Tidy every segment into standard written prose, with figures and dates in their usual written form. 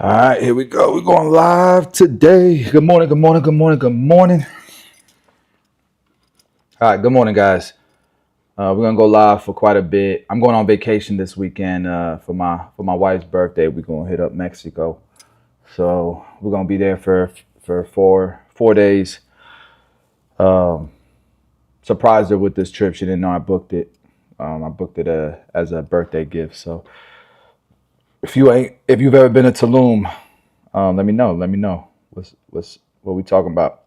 All right, here we go. We're going live today. Good morning, good morning, good morning, good morning. All right, good morning, guys. We're gonna go live for quite a bit. I'm going on vacation this weekend for my wife's birthday. We're gonna hit up Mexico, so we're gonna be there for four days. Surprised her with this trip. She didn't know I booked it. I booked it as a birthday gift. So if you've ever been to Tulum, let me know. Let me know what we talking about.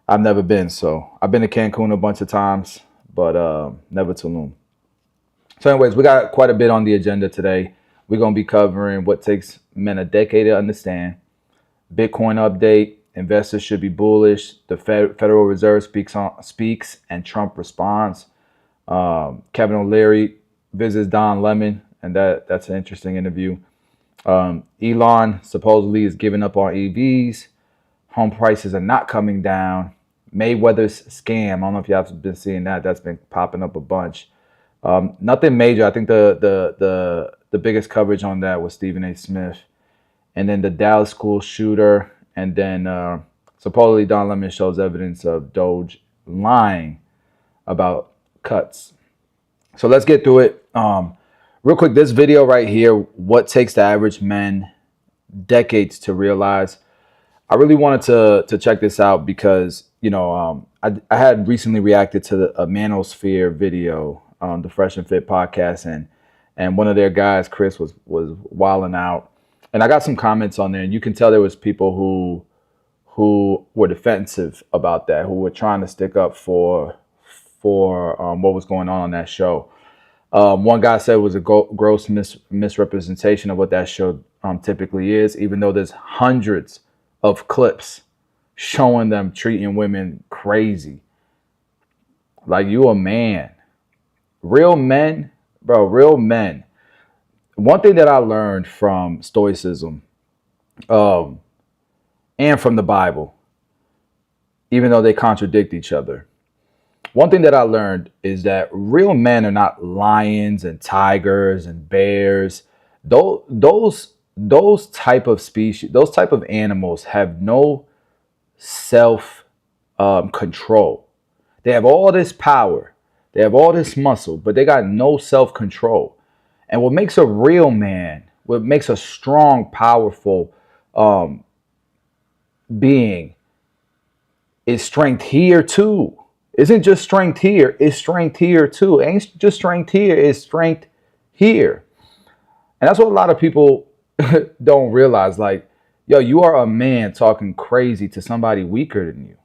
I've never been, so I've been to Cancun a bunch of times, but never Tulum. So, anyways, we got quite a bit on the agenda today. We're gonna be covering what takes men a decade to understand. Bitcoin update. Investors should be bullish. The Federal Reserve speaks, and Trump responds. Kevin O'Leary visits Don Lemon, and that's an interesting interview. Elon supposedly is giving up on EVs. Home prices are not coming down. Mayweather's scam. I don't know if you have been seeing that. That's been popping up a bunch. Nothing major. I think the biggest coverage on that was Stephen A. Smith, and then the Dallas school shooter, and then supposedly Don Lemon shows evidence of Doge lying about cuts. So let's get through it. Real quick, this video right here, what takes the average man decades to realize. I really wanted to check this out because, I had recently reacted to a Manosphere video on the Fresh and Fit podcast, and one of their guys, Chris, was wilding out. And I got some comments on there, and you can tell there was people who were defensive about that, who were trying to stick up for what was going on that show. One guy said it was a gross misrepresentation of what that show typically is, even though there's hundreds of clips showing them treating women crazy. Like, you a man. Real men, bro, real men. One thing that I learned from Stoicism and from the Bible, even though they contradict each other, one thing that I learned is that real men are not lions and tigers and bears. Those type of species, those type of animals have no self control. They have all this power, they have all this muscle, but they got no self control. And what makes a real man, what makes a strong, powerful being, is strength here too. Isn't just strength here, it's strength here too. Ain't just strength here, it's strength here. And that's what a lot of people don't realize. Like, yo, you are a man talking crazy to somebody weaker than you.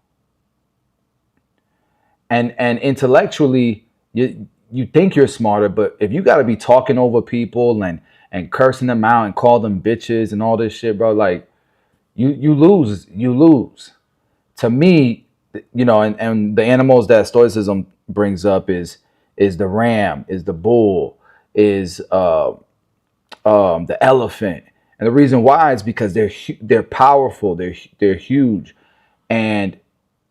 And intellectually, you think you're smarter, but if you got to be talking over people and cursing them out and call them bitches and all this shit, bro, like, you lose. To me, and the animals that Stoicism brings up is the ram, is the bull, is the elephant. And the reason why is because they're powerful, they're huge, and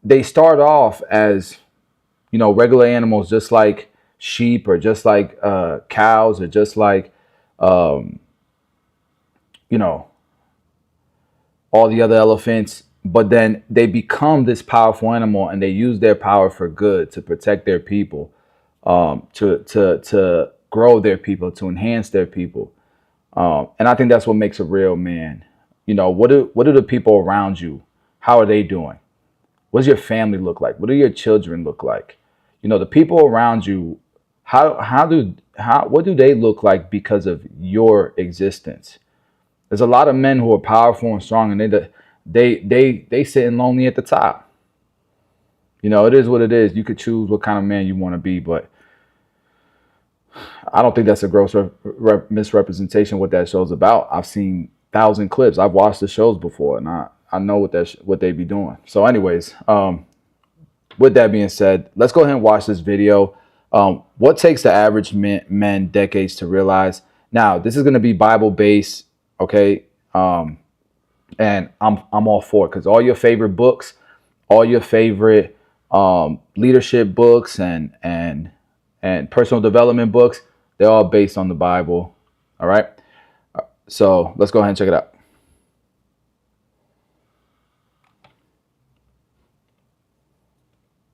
they start off as regular animals, just like sheep or just like cows or just like all the other elephants. But then they become this powerful animal, and they use their power for good, to protect their people, to grow their people, to enhance their people. And I think that's what makes a real man. What do the people around you, how are they doing? What does your family look like? What do your children look like? The people around you, what do they look like because of your existence? There's a lot of men who are powerful and strong, and they sitting lonely at the top. It is what it is. You could choose what kind of man you want to be, but I don't think that's a gross misrepresentation of what that show's about. I've seen 1,000 clips. I've watched the shows before, and I know what they be doing. So anyways, with that being said, let's go ahead and watch this video. What takes the average men decades to realize? Now, this is going to be Bible based, okay? And I'm all for it, because all your favorite books, all your favorite leadership books and personal development books, they're all based on the Bible. All right. So let's go ahead and check it out.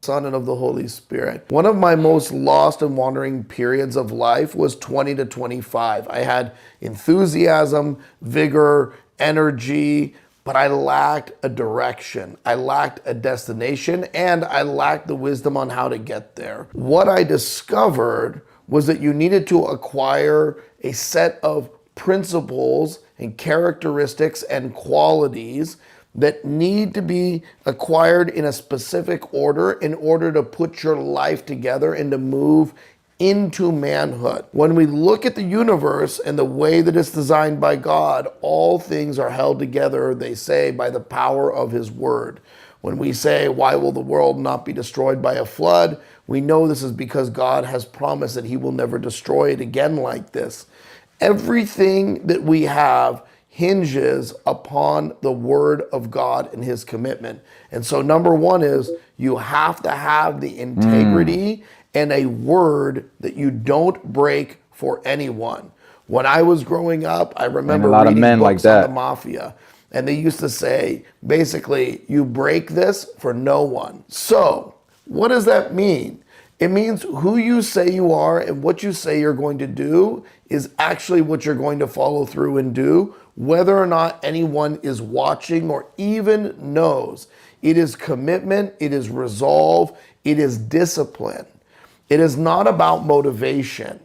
Son and of the Holy Spirit. One of my most lost and wandering periods of life was 20 to 25. I had enthusiasm, vigor, energy, but I lacked a direction. I lacked a destination, and I lacked the wisdom on how to get there. What I discovered was that you needed to acquire a set of principles and characteristics and qualities that need to be acquired in a specific order in order to put your life together and to move into manhood. When we look at the universe and the way that it's designed by God, all things are held together, they say, by the power of his word. When we say, why will the world not be destroyed by a flood? We know this is because God has promised that he will never destroy it again like this. Everything that we have hinges upon the word of God and his commitment. And so number one is you have to have the integrity and a word that you don't break for anyone. When I was growing up, I remember reading books on the mafia. And they used to say, basically, you break this for no one. So what does that mean? It means who you say you are and what you say you're going to do is actually what you're going to follow through and do, whether or not anyone is watching or even knows. It is commitment, it is resolve, it is discipline. It is not about motivation.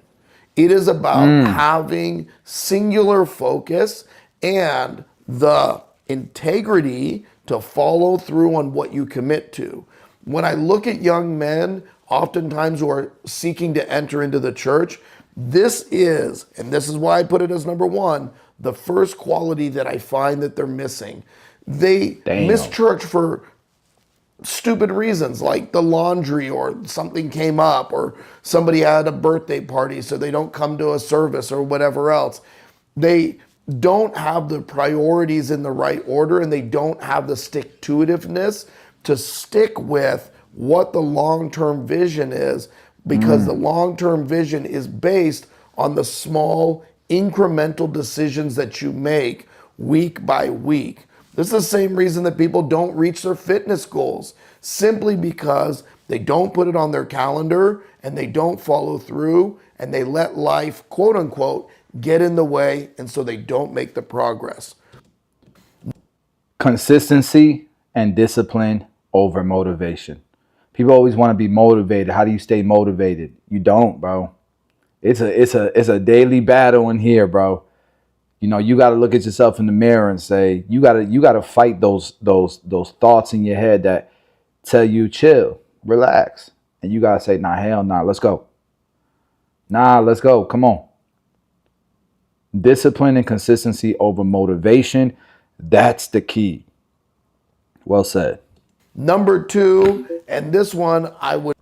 It is about having singular focus and the integrity to follow through on what you commit to. When I look at young men, oftentimes who are seeking to enter into the church, this is, and this is why I put it as number one, the first quality that I find that they're missing. They miss church for stupid reasons like the laundry or something came up or somebody had a birthday party so they don't come to a service or whatever else. They don't have the priorities in the right order and they don't have the stick-to-itiveness to stick with what the long-term vision is because the long-term vision is based on the small incremental decisions that you make week by week. This is the same reason that people don't reach their fitness goals, simply because they don't put it on their calendar and they don't follow through and they let life, quote unquote, get in the way, and so they don't make the progress. Consistency and discipline over motivation. People always want to be motivated. How do you stay motivated? You don't, bro. It's a daily battle in here, bro. You know, you got to look at yourself in the mirror and say, you got to fight those thoughts in your head that tell you chill, relax. And you got to say, nah, hell nah, let's go. Nah, let's go. Come on. Discipline and consistency over motivation. That's the key. Well said. Number two, and this one I would.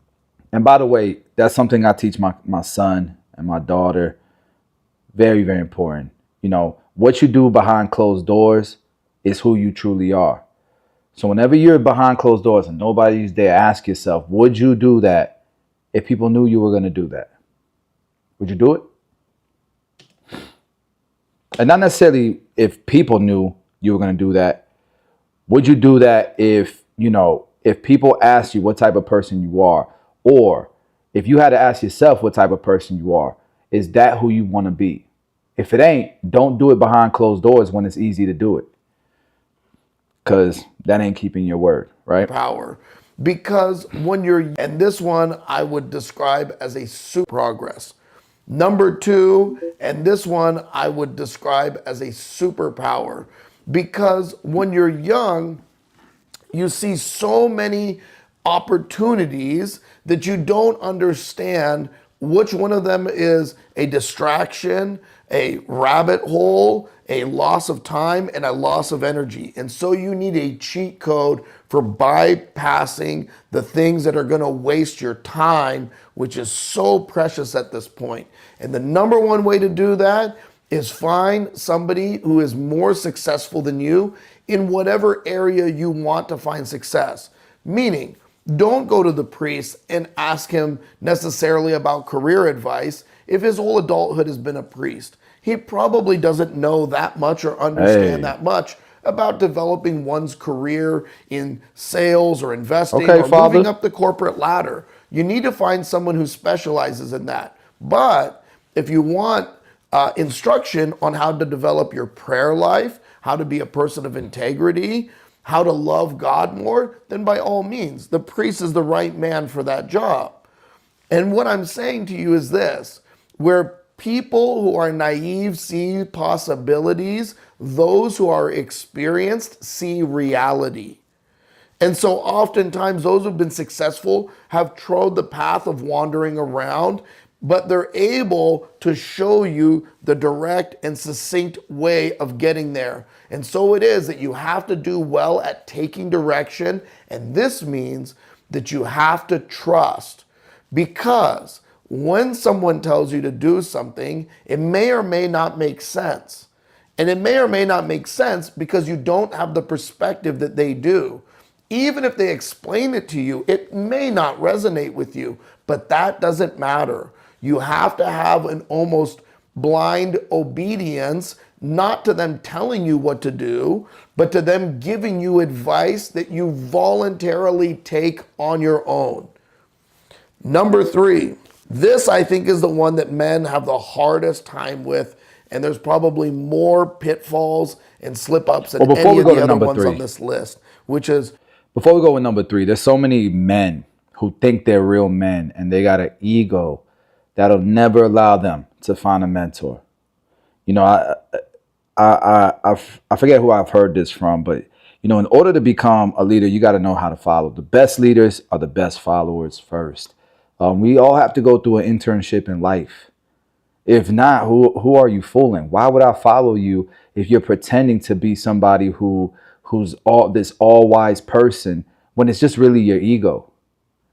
And by the way, that's something I teach my son and my daughter. Very, very important. You know, what you do behind closed doors is who you truly are. So whenever you're behind closed doors and nobody's there, ask yourself, would you do that if people knew you were going to do that? Would you do it? And not necessarily if people knew you were going to do that. Would you do that if, you know, if people asked you what type of person you are, or if you had to ask yourself what type of person you are, is that who you want to be? If it ain't, don't do it behind closed doors when it's easy to do it. Because that ain't keeping your word, right? Power. Because when you're, and this one I would describe as a super progress. Number two, and this one I would describe as a superpower. Because when you're young, you see so many opportunities that you don't understand which one of them is a distraction, a rabbit hole, a loss of time, and a loss of energy. And so you need a cheat code for bypassing the things that are going to waste your time, which is so precious at this point. And the number one way to do that is find somebody who is more successful than you in whatever area you want to find success. Meaning, don't go to the priest and ask him necessarily about career advice if his whole adulthood has been a priest. He probably doesn't know that much or understand that much about developing one's career in sales or investing Okay, or moving Father. up the corporate ladder. You need to find someone who specializes in that. But if you want instruction on how to develop your prayer life, how to be a person of integrity, how to love God more, then by all means, the priest is the right man for that job. And what I'm saying to you is this: where people who are naive see possibilities, those who are experienced see reality. And so oftentimes those who've been successful have trod the path of wandering around, but they're able to show you the direct and succinct way of getting there. And so it is that you have to do well at taking direction. And this means that you have to trust, because when someone tells you to do something, it may or may not make sense. And it may or may not make sense because you don't have the perspective that they do. Even if they explain it to you, it may not resonate with you, but that doesn't matter. You have to have an almost blind obedience, not to them telling you what to do, but to them giving you advice that you voluntarily take on your own. Number 3, this I think is the one that men have the hardest time with, and there's probably more pitfalls and slip ups than Well, before any we of go the to other number ones on 3, this list, which is before we go with number 3, there's so many men who think they're real men and they got an ego that'll never allow them to find a mentor. You know, I forget who I've heard this from, but you know, in order to become a leader, you got to know how to follow. The best leaders are the best followers first. We all have to go through an internship in life. If not, who are you fooling? Why would I follow you if you're pretending to be somebody who's all wise person when it's just really your ego?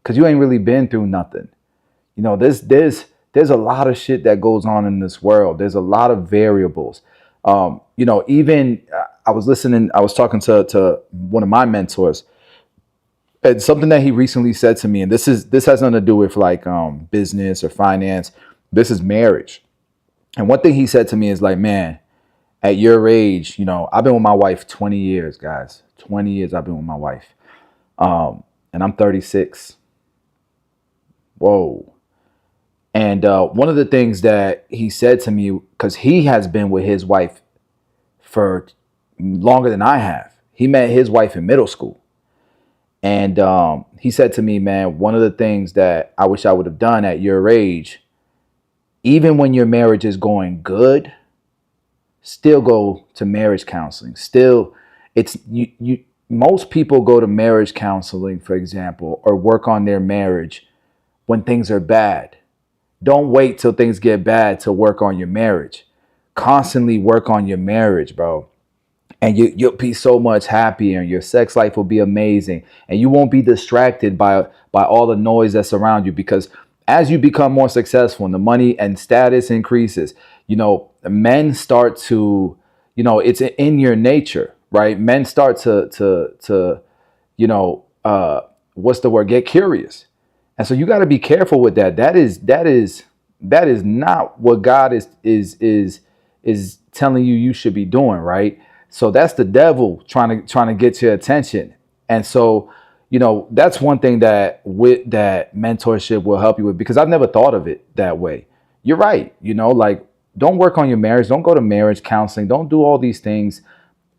Because you ain't really been through nothing. You know, there's a lot of shit that goes on in this world. There's a lot of variables. You know, even I was talking to one of my mentors, and something that he recently said to me, and this has nothing to do with like business or finance. This is marriage. And one thing he said to me is like, man, at your age, you know, I've been with my wife 20 years, guys. 20 years I've been with my wife. And I'm 36. Whoa. And one of the things that he said to me, because he has been with his wife for longer than I have. He met his wife in middle school. And he said to me, man, one of the things that I wish I would have done at your age, even when your marriage is going good, still go to marriage counseling. Still, it's you most people go to marriage counseling, for example, or work on their marriage when things are bad. Don't wait till things get bad to work on your marriage. Constantly work on your marriage, bro. And you'll be so much happier, and your sex life will be amazing, and you won't be distracted by all the noise that's around you, because as you become more successful and the money and status increases, you know, men start to, you know, it's in your nature, right? Men start to you know, what's the word, get curious. And so you got to be careful with that. That is not what God is telling you should be doing, right? So that's the devil trying to get your attention. And so, you know, that's one thing that mentorship will help you with, because I've never thought of it that way. You're right. You know, like, don't work on your marriage. Don't go to marriage counseling. Don't do all these things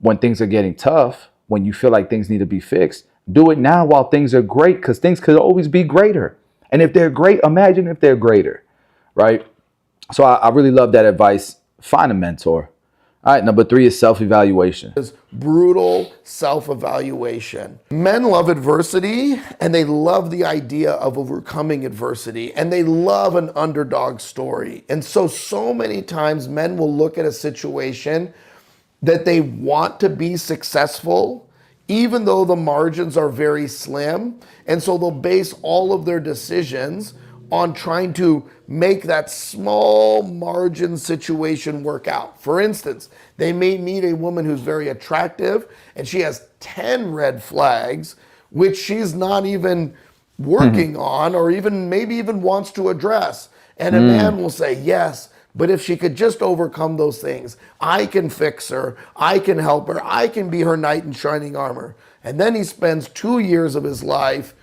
when things are getting tough, when you feel like things need to be fixed. Do it now while things are great, because things could always be greater. And if they're great, imagine if they're greater, right? So I really love that advice. Find a mentor. All right, number 3 is self-evaluation. is brutal self-evaluation. Men love adversity, and they love the idea of overcoming adversity, and they love an underdog story. And so many times men will look at a situation that they want to be successful, even though the margins are very slim. And so they'll base all of their decisions on trying to make that small margin situation work out. For instance, they may meet a woman who's very attractive and she has 10 red flags, which she's not even working on, or even maybe even wants to address. And a man will say, yes, But if she could just overcome those things, I can fix her, I can help her, I can be her knight in shining armor. And then he spends 2 years of his life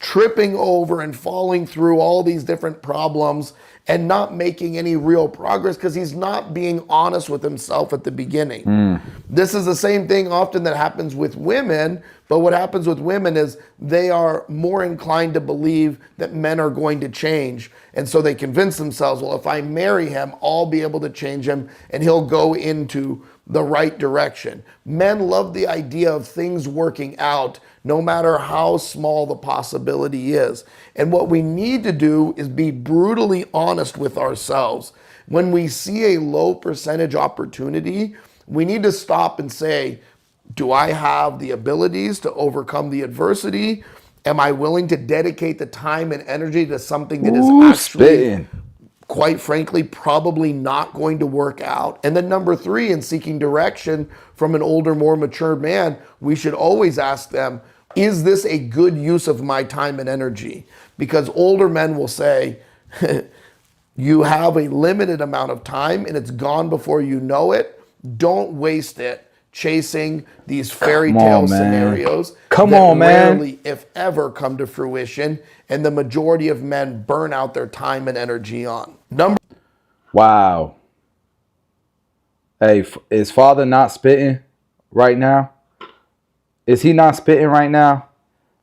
tripping over and falling through all these different problems and not making any real progress because he's not being honest with himself at the beginning. This is the same thing often that happens with women, but what happens with women is they are more inclined to believe that men are going to change. And so they convince themselves, well, if I marry him, I'll be able to change him and he'll go into the right direction. Men love the idea of things working out, no matter how small the possibility is. And what we need to do is be brutally honest with ourselves. When we see a low percentage opportunity, we need to stop and say, do I have the abilities to overcome the adversity? Am I willing to dedicate the time and energy to something that is actually, quite frankly, probably not going to work out? And then number three, in seeking direction from an older, more mature man, we should always ask them, is this a good use of my time and energy? Because older men will say, you have a limited amount of time and it's gone before you know it. Don't waste it chasing these fairy tale scenarios that rarely, if ever, come to fruition, and the majority of men burn out their time and energy on. Wow. Hey, is Father not spitting right now? Is he not spitting right now?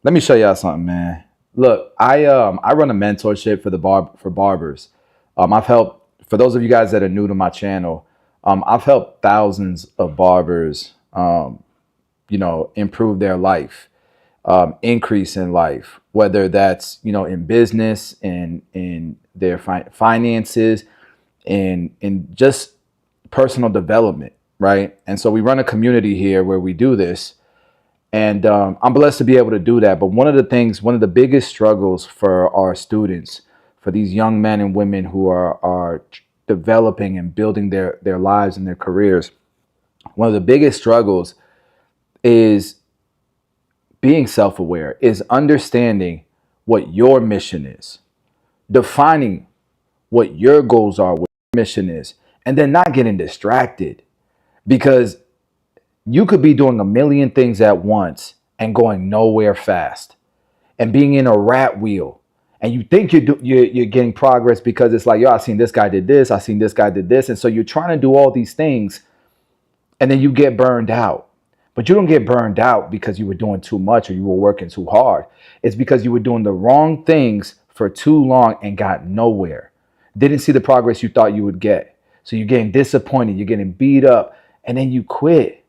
Let me show y'all something, man. Look, I run a mentorship for barbers. I've helped, for those of you guys that are new to my channel, I've helped thousands of barbers, improve their life, increase in life, whether that's, in business, in their finances, in just personal development, right? And so we run a community here where we do this. And I'm blessed to be able to do that. But one of the biggest struggles for our students, for these young men and women who are developing and building their lives and their careers, one of the biggest struggles is being self-aware, is understanding what your mission is, defining what your goals are, what your mission is, and then not getting distracted, because you could be doing a million things at once and going nowhere fast and being in a rat wheel. And you think you're getting progress because it's like, yo, I seen this guy did this. I seen this guy did this. And so you're trying to do all these things and then you get burned out. But you don't get burned out because you were doing too much or you were working too hard. It's because you were doing the wrong things for too long and got nowhere. Didn't see the progress you thought you would get. So you're getting disappointed. You're getting beat up and then you quit.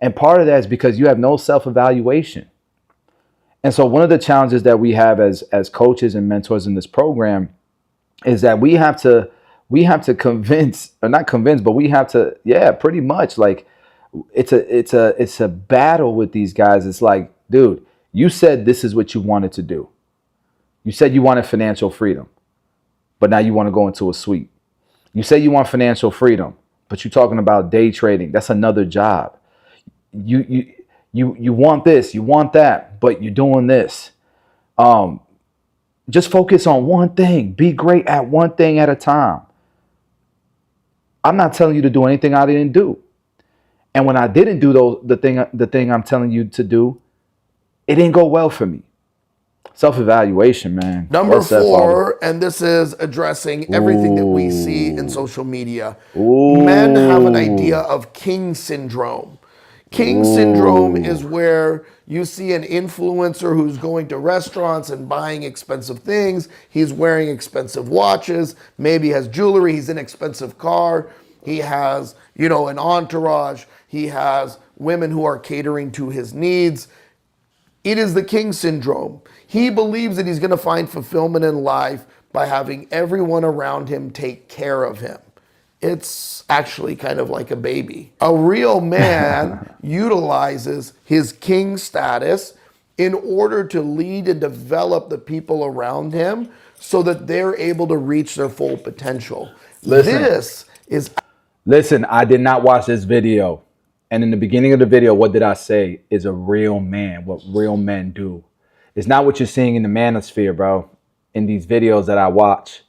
And part of that is because you have no self-evaluation. And so one of the challenges that we have as coaches and mentors in this program is that we have to convince, or not convince, but we have to, pretty much, like, it's a battle with these guys. It's like, dude, you said this is what you wanted to do. You said you wanted financial freedom, but now you want to go into a suite. You say you want financial freedom, but you're talking about day trading. That's another job. You want this, you want that, but you're doing this. Just focus on one thing. Be great at one thing at a time. I'm not telling you to do anything I didn't do. And when I didn't do the thing I'm telling you to do, it didn't go well for me. Self-evaluation, man. Number four, and this is addressing everything that we see in social media. Men have an idea of king syndrome. King syndrome is where you see an influencer who's going to restaurants and buying expensive things. He's wearing expensive watches, maybe has jewelry, he's in an expensive car. He has, an entourage. He has women who are catering to his needs. It is the king syndrome. He believes that he's going to find fulfillment in life by having everyone around him take care of him. It's actually kind of like a baby. A real man utilizes his king status in order to lead and develop the people around him so that they're able to reach their full potential. Listen, I did not watch this video. And in the beginning of the video, what did I say? Is a real man, what real men do. It's not what you're seeing in the manosphere, bro. In these videos that I watch.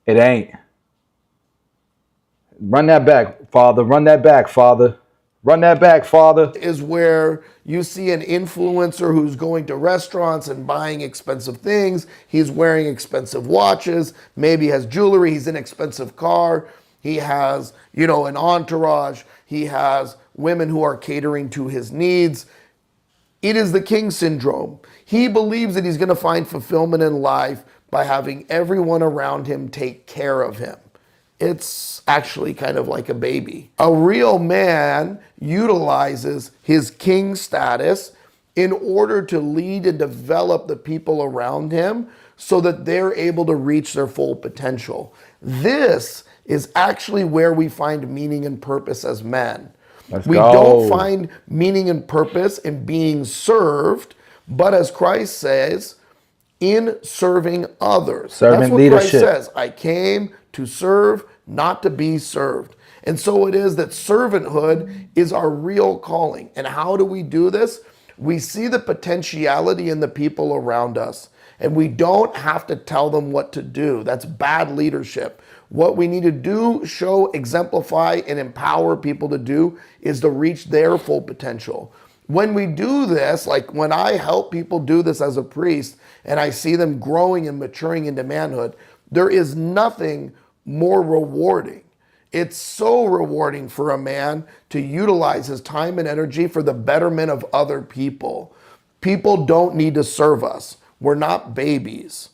It ain't. Run that back, Father. Run that back, Father. Run that back, Father. Is where you see an influencer who's going to restaurants and buying expensive things. He's wearing expensive watches, maybe has jewelry, he's in an expensive car. He has, an entourage. He has women who are catering to his needs. It is the king syndrome. He believes that he's going to find fulfillment in life by having everyone around him take care of him. It's actually kind of like a baby. A real man utilizes his king status in order to lead and develop the people around him so that they're able to reach their full potential. This is actually where we find meaning and purpose as men. We don't find meaning and purpose in being served, but as Christ says, in serving others. Servant That's what leadership. Christ says. I came to serve, not to be served. And so it is that servanthood is our real calling. And how do we do this? We see the potentiality in the people around us, and we don't have to tell them what to do. That's bad leadership. What we need to do, show, exemplify, and empower people to do is to reach their full potential. When we do this, like when I help people do this as a priest and I see them growing and maturing into manhood, there is nothing more rewarding. It's so rewarding for a man to utilize his time and energy for the betterment of other people. People don't need to serve us. We're not babies.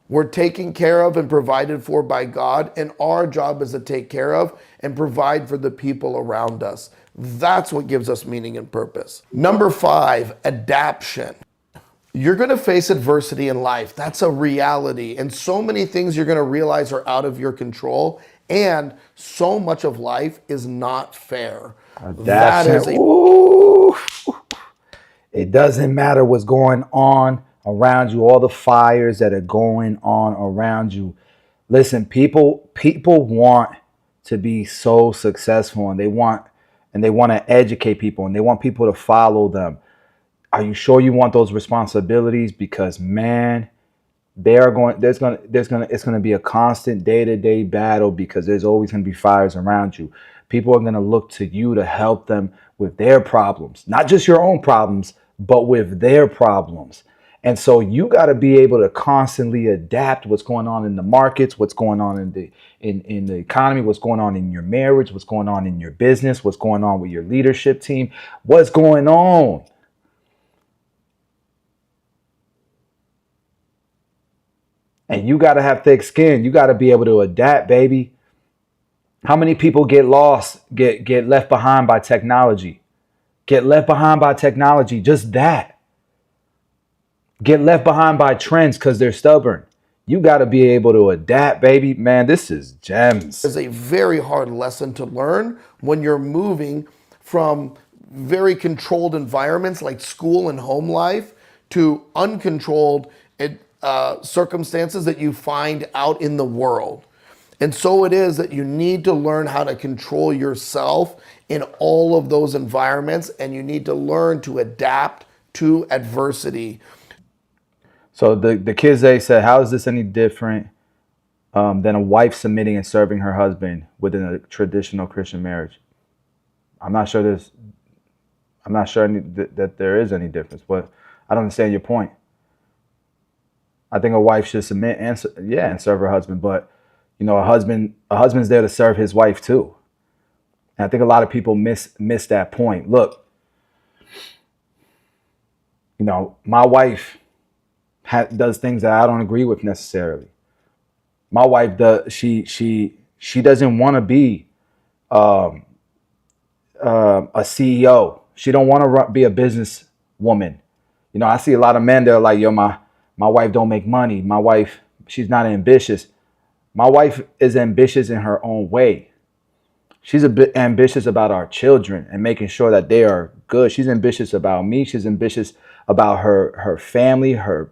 We're taken care of and provided for by God, and our job is to take care of and provide for the people around us. That's what gives us meaning and purpose. Number 5, adaptation. You're going to face adversity in life. That's a reality. And so many things you're going to realize are out of your control. And so much of life is not fair. Adaptation. Ooh. It doesn't matter what's going on around you, all the fires that are going on around you. Listen, people want to be so successful, and they want to educate people, and they want people to follow them. Are you sure you want those responsibilities? Because man, it's going to be a constant day-to-day battle, because there's always going to be fires around you. People are going to look to you to help them with their problems, not just your own problems, but with their problems. And so you got to be able to constantly adapt what's going on in the markets, what's going on in the economy, what's going on in your marriage, what's going on in your business, what's going on with your leadership team, what's going on. And you got to have thick skin. You got to be able to adapt, baby. How many people get lost, get left behind by technology? Get left behind by technology, just that. Get left behind by trends because they're stubborn. You got to be able to adapt, baby. Man, this is gems. It's a very hard lesson to learn when you're moving from very controlled environments like school and home life to uncontrolled circumstances that you find out in the world. And so it is that you need to learn how to control yourself in all of those environments, and you need to learn to adapt to adversity. So the kids, they said, how is this any different than a wife submitting and serving her husband within a traditional Christian marriage? I'm not sure that there is any difference, but I don't understand your point. I think a wife should submit and serve her husband, but a husband's there to serve his wife too. And I think a lot of people miss that point. Look, my wife does things that I don't agree with necessarily. My wife does. She doesn't want to be a CEO. She don't want to be a business woman. I see a lot of men that are like, yo, my wife don't make money. My wife, she's not ambitious. My wife is ambitious in her own way. She's a bit ambitious about our children and making sure that they are good. She's ambitious about me. She's ambitious about her family, her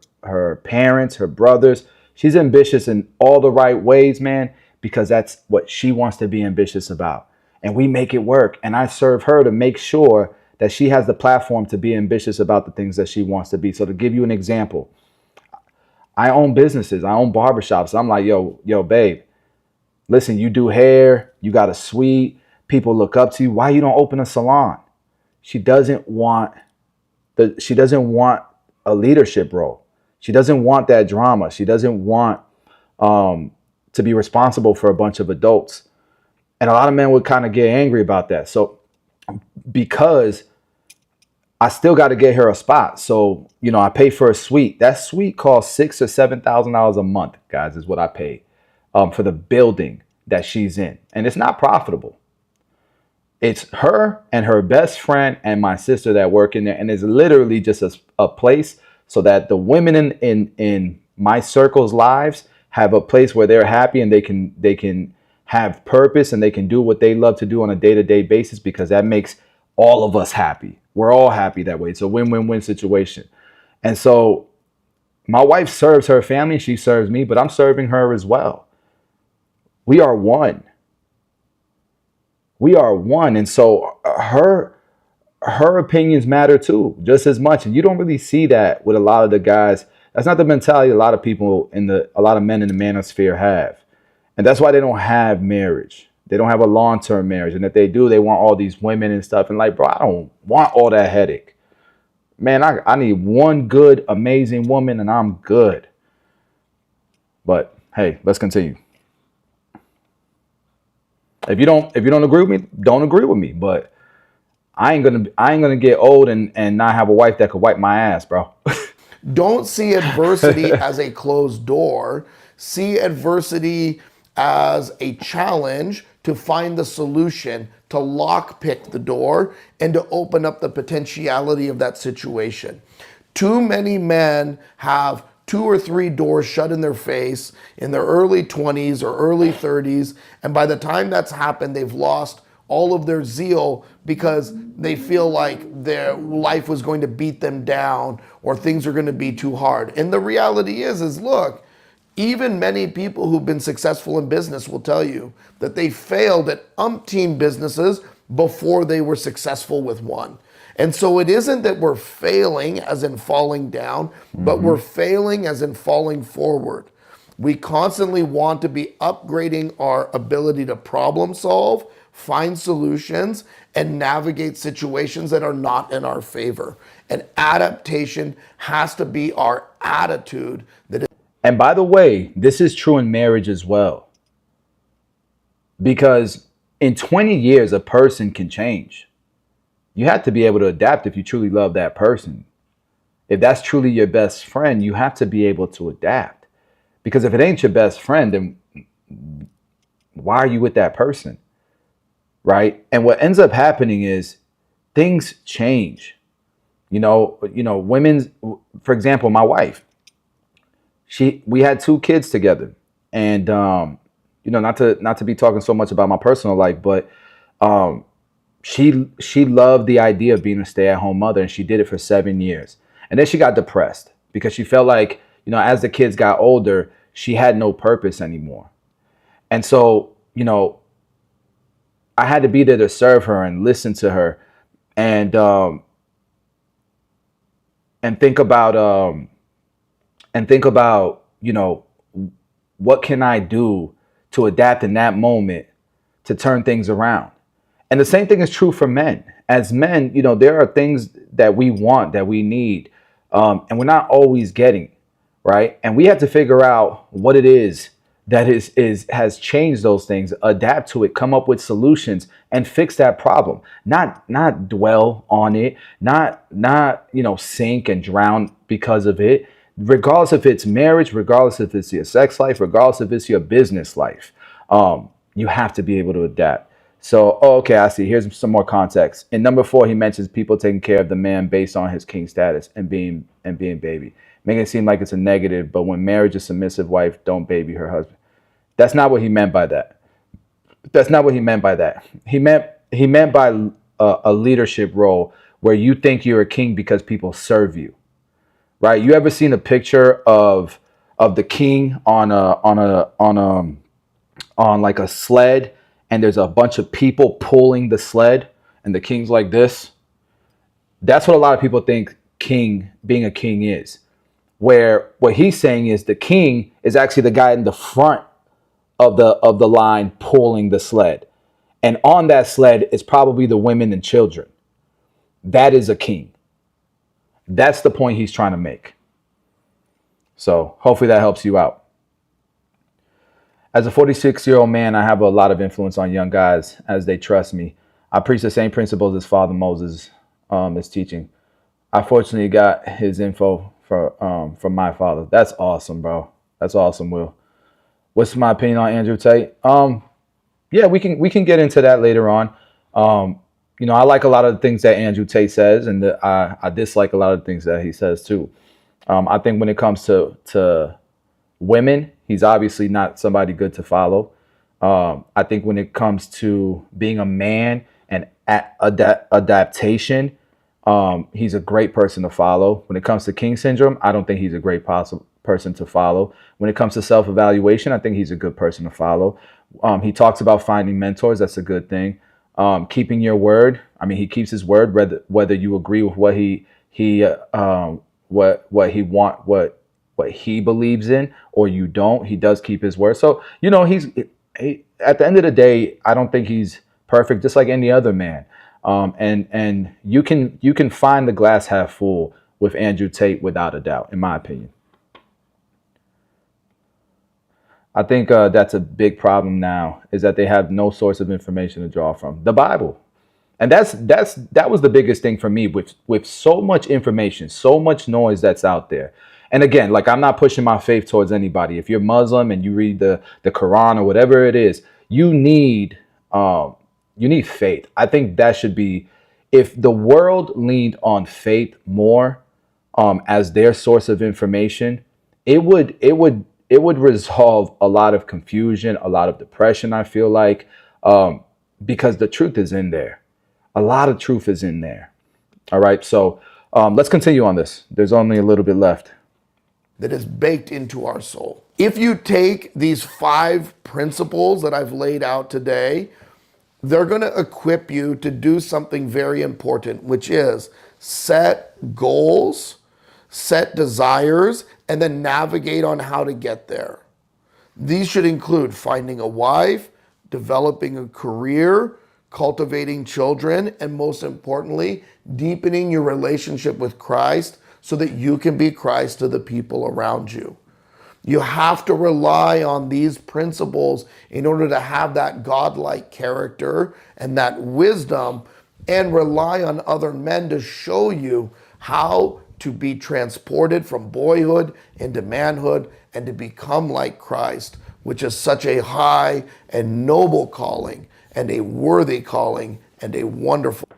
parents, her brothers. She's ambitious in all the right ways, man, because that's what she wants to be ambitious about. And we make it work. And I serve her to make sure that she has the platform to be ambitious about the things that she wants to be. So to give you an example, I own businesses. I own barbershops. I'm like, yo, babe, Listen, you do hair, you got a suite, people look up to you. Why you don't open a salon? She doesn't want she doesn't want a leadership role. She doesn't want that drama. She doesn't want to be responsible for a bunch of adults. And a lot of men would kind of get angry about that. So because I still got to get her a spot. So, I pay for a suite. That suite costs $6,000 or $7,000 a month, guys, is what I pay for the building that she's in. And it's not profitable. It's her and her best friend and my sister that work in there. And it's literally just a place so that the women in my circle's lives have a place where they're happy and they can have purpose and they can do what they love to do on a day-to-day basis, because that makes all of us happy. We're all happy that way. It's a win-win-win situation. And so my wife serves her family, she serves me, but I'm serving her as well. We are one. We are one. And so her opinions matter too, just as much. And you don't really see that with a lot of the guys. That's not the mentality a lot of people a lot of men in the manosphere have. And that's why they don't have marriage. They don't have a long-term marriage. And if they do, they want all these women and stuff. And like, bro, I don't want all that headache. Man, I need one good, amazing woman and I'm good. But hey, let's continue. If you don't agree with me, don't agree with me. But I ain't gonna get old and not have a wife that could wipe my ass, bro. Don't see adversity as a closed door. See adversity as a challenge to find the solution, to lockpick the door, and to open up the potentiality of that situation. Too many men have 2 or 3 doors shut in their face in their early 20s or early 30s, and by the time that's happened, they've lost all of their zeal because they feel like their life was going to beat them down or things are going to be too hard. And the reality is look, even many people who've been successful in business will tell you that they failed at umpteen businesses before they were successful with one. And so it isn't that we're failing as in falling down, but we're failing as in falling forward. We constantly want to be upgrading our ability to problem solve, find solutions, and navigate situations that are not in our favor. And adaptation has to be our attitude. And by the way, this is true in marriage as well. Because in 20 years, a person can change. You have to be able to adapt if you truly love that person. If that's truly your best friend, you have to be able to adapt. Because if it ain't your best friend, then why are you with that person? Right? And what ends up happening is things change. Women's, for example, my wife, we had 2 kids together, and not to be talking so much about my personal life, but she loved the idea of being a stay-at-home mother, and she did it for 7 years. And then she got depressed because she felt like, as the kids got older, she had no purpose anymore. And so, I had to be there to serve her and listen to her and think about what can I do to adapt in that moment to turn things around. And the same thing is true for men. As men, there are things that we want, that we need, and we're not always getting, right? And we have to figure out what it is that has changed those things, adapt to it, come up with solutions, and fix that problem. Not dwell on it, not sink and drown because of it. Regardless if it's marriage, regardless if it's your sex life, regardless if it's your business life, you have to be able to adapt. So, okay, I see. Here's some more context. In number 4, he mentions people taking care of the man based on his king status and being baby, making it seem like it's a negative. But when marriage, a submissive wife don't baby her husband. That's not what he meant by that. That's not what he meant by that. He meant by a leadership role where you think you're a king because people serve you. Right? You ever seen a picture of the king on like a sled, and there's a bunch of people pulling the sled, and the king's like this? That's what a lot of people think being a king is. Where what he's saying is the king is actually the guy in the front of the line pulling the sled. And on that sled is probably the women and children. That is a king. That's the point he's trying to make. So hopefully that helps you out. As a 46-year-old man, I have a lot of influence on young guys as they trust me. I preach the same principles as Father Moses is teaching. I fortunately got his info from my father. That's awesome, bro. That's awesome, Will. What's my opinion on Andrew Tate? Yeah, we can get into that later on. I like a lot of the things that Andrew Tate says, and I dislike a lot of the things that he says too. I think when it comes to women, he's obviously not somebody good to follow. I think when it comes to being a man and adaptation, he's a great person to follow. When it comes to King syndrome, I don't think he's a great person to follow. When it comes to self-evaluation, I think he's a good person to follow. He talks about finding mentors. That's a good thing. Keeping your word. I mean, he keeps his word, whether you agree with what what he believes in or you don't. He does keep his word. So he at the end of the day, I don't think he's perfect, just like any other man. And you can find the glass half full with Andrew Tate without a doubt, in my opinion. I think that's a big problem now, is that they have no source of information to draw from. The Bible. And that was the biggest thing for me with so much information, so much noise that's out there. And again, like, I'm not pushing my faith towards anybody. If you're Muslim and you read the Quran or whatever it is, you need faith. I think that should be, if the world leaned on faith more as their source of information, it would resolve a lot of confusion, a lot of depression, I feel like, because the truth is in there. A lot of truth is in there. All right, so let's continue on this. There's only a little bit left. That is baked into our soul. If you take these 5 principles that I've laid out today, they're going to equip you to do something very important, which is set goals, set desires, and then navigate on how to get there. These should include finding a wife, developing a career, cultivating children, and most importantly, deepening your relationship with Christ so that you can be Christ to the people around you. You have to rely on these principles in order to have that godlike character and that wisdom, and rely on other men to show you how to be transported from boyhood into manhood and to become like Christ, which is such a high and noble calling and a worthy calling and a wonderful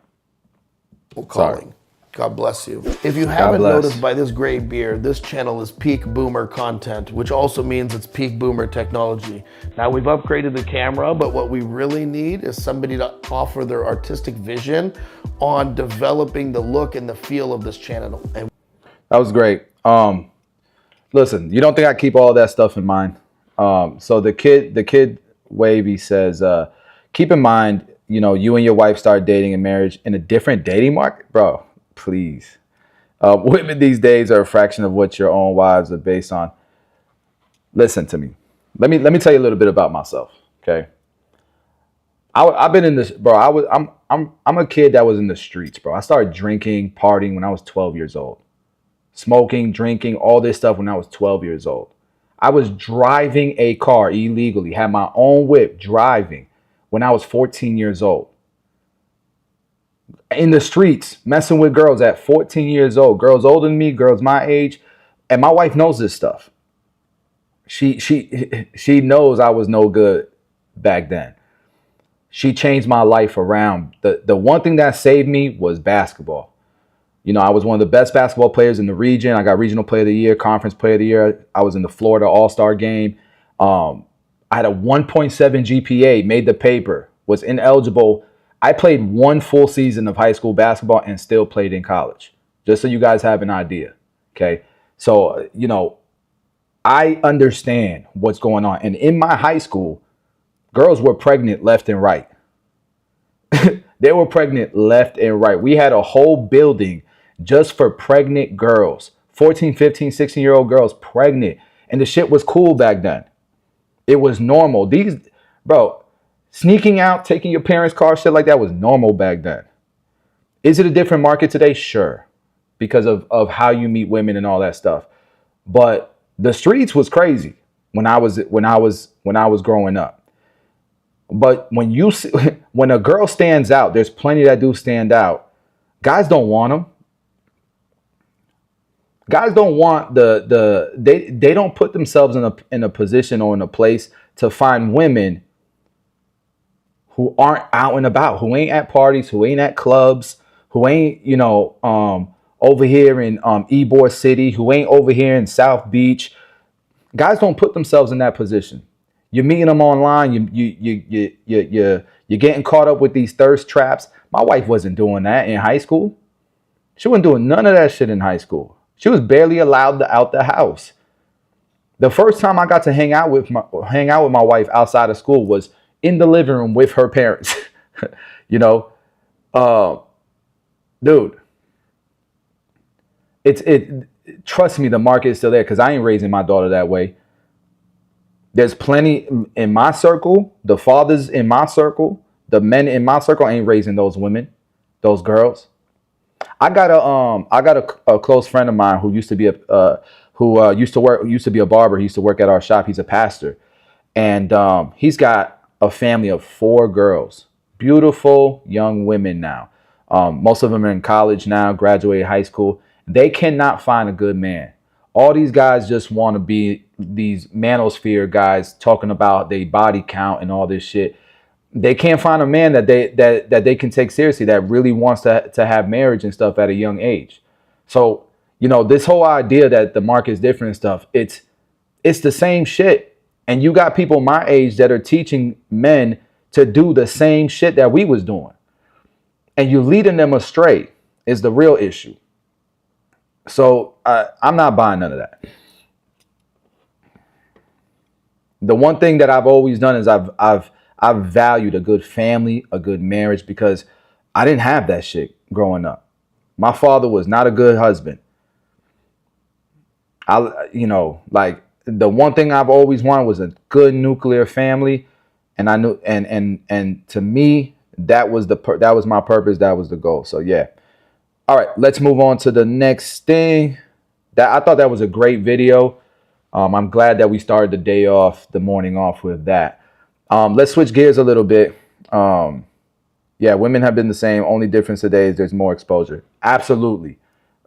calling. Sorry. God bless you. If you haven't noticed by this gray beard, this channel is peak boomer content, which also means it's peak boomer technology. Now, we've upgraded the camera, but what we really need is somebody to offer their artistic vision on developing the look and the feel of this channel. And that was great. Listen, you don't think I keep all that stuff in mind? So the kid Wavy says, keep in mind, you and your wife start dating and marriage in a different dating market, bro. Please. Women these days are a fraction of what your own wives are based on. Listen to me. Let me tell you a little bit about myself. Okay. I've been in this, bro. I'm a kid that was in the streets, bro. I started drinking, partying when I was 12 years old. Smoking, drinking, all this stuff when I was 12 years old. I was driving a car illegally, had my own whip driving when I was 14 years old. In the streets, messing with girls at 14 years old, girls older than me, girls my age, and my wife knows this stuff. She knows I was no good back then. She changed my life around. The one thing that saved me was basketball. I was one of the best basketball players in the region. I got regional player of the year, conference player of the year. I was in the Florida All-Star game. I had a 1.7 GPA, made the paper, was ineligible. I played one full season of high school basketball and still played in college, just so you guys have an idea. Okay. So, I understand what's going on. And in my high school, girls were pregnant left and right. They were pregnant left and right. We had a whole building just for pregnant girls, 14, 15, 16-year-old girls pregnant. And the shit was cool back then. It was normal. Bro, sneaking out, taking your parents' car, shit like that was normal back then. Is it a different market today? Sure, because of how you meet women and all that stuff. But the streets was crazy when I was growing up. But when you see, when a girl stands out, there's plenty that do stand out. Guys don't want them. Guys don't want they don't put themselves in a position or in a place to find women who aren't out and about, who ain't at parties, who ain't at clubs, who ain't, over here in Ybor City, who ain't over here in South Beach. Guys don't put themselves in that position. You're meeting them online. You're getting caught up with these thirst traps. My wife wasn't doing that in high school. She wasn't doing none of that shit in high school. She was barely allowed out the house. The first time I got to hang out with my wife outside of school was in the living room with her parents. you know, uh, dude, it. Trust me, the market is still there because I ain't raising my daughter that way. There's plenty in my circle. The fathers in my circle, the men in my circle ain't raising those women, those girls. I got a close friend of mine who used to be used to be a barber. He used to work at our shop. He's a pastor, and he's got a family of 4 girls, beautiful young women now. Most of them are in college now, graduated high school. They cannot find a good man. All these guys just want to be these manosphere guys talking about their body count and all this shit. They can't find a man that they can take seriously, that really wants to have marriage and stuff at a young age. So, this whole idea that the market is different and stuff, it's the same shit. And you got people my age that are teaching men to do the same shit that we was doing. And you leading them astray is the real issue. So I'm not buying none of that. The one thing that I've always done is I've valued a good family, a good marriage, because I didn't have that shit growing up. My father was not a good husband. Like the one thing I've always wanted was a good nuclear family, and I knew, and to me that was that was my purpose, that was the goal. So yeah. All right, let's move on to the next thing. I thought that was a great video. I'm glad that we started the morning off with that. Let's switch gears a little bit. Yeah, women have been the same. Only difference today is there's more exposure. Absolutely.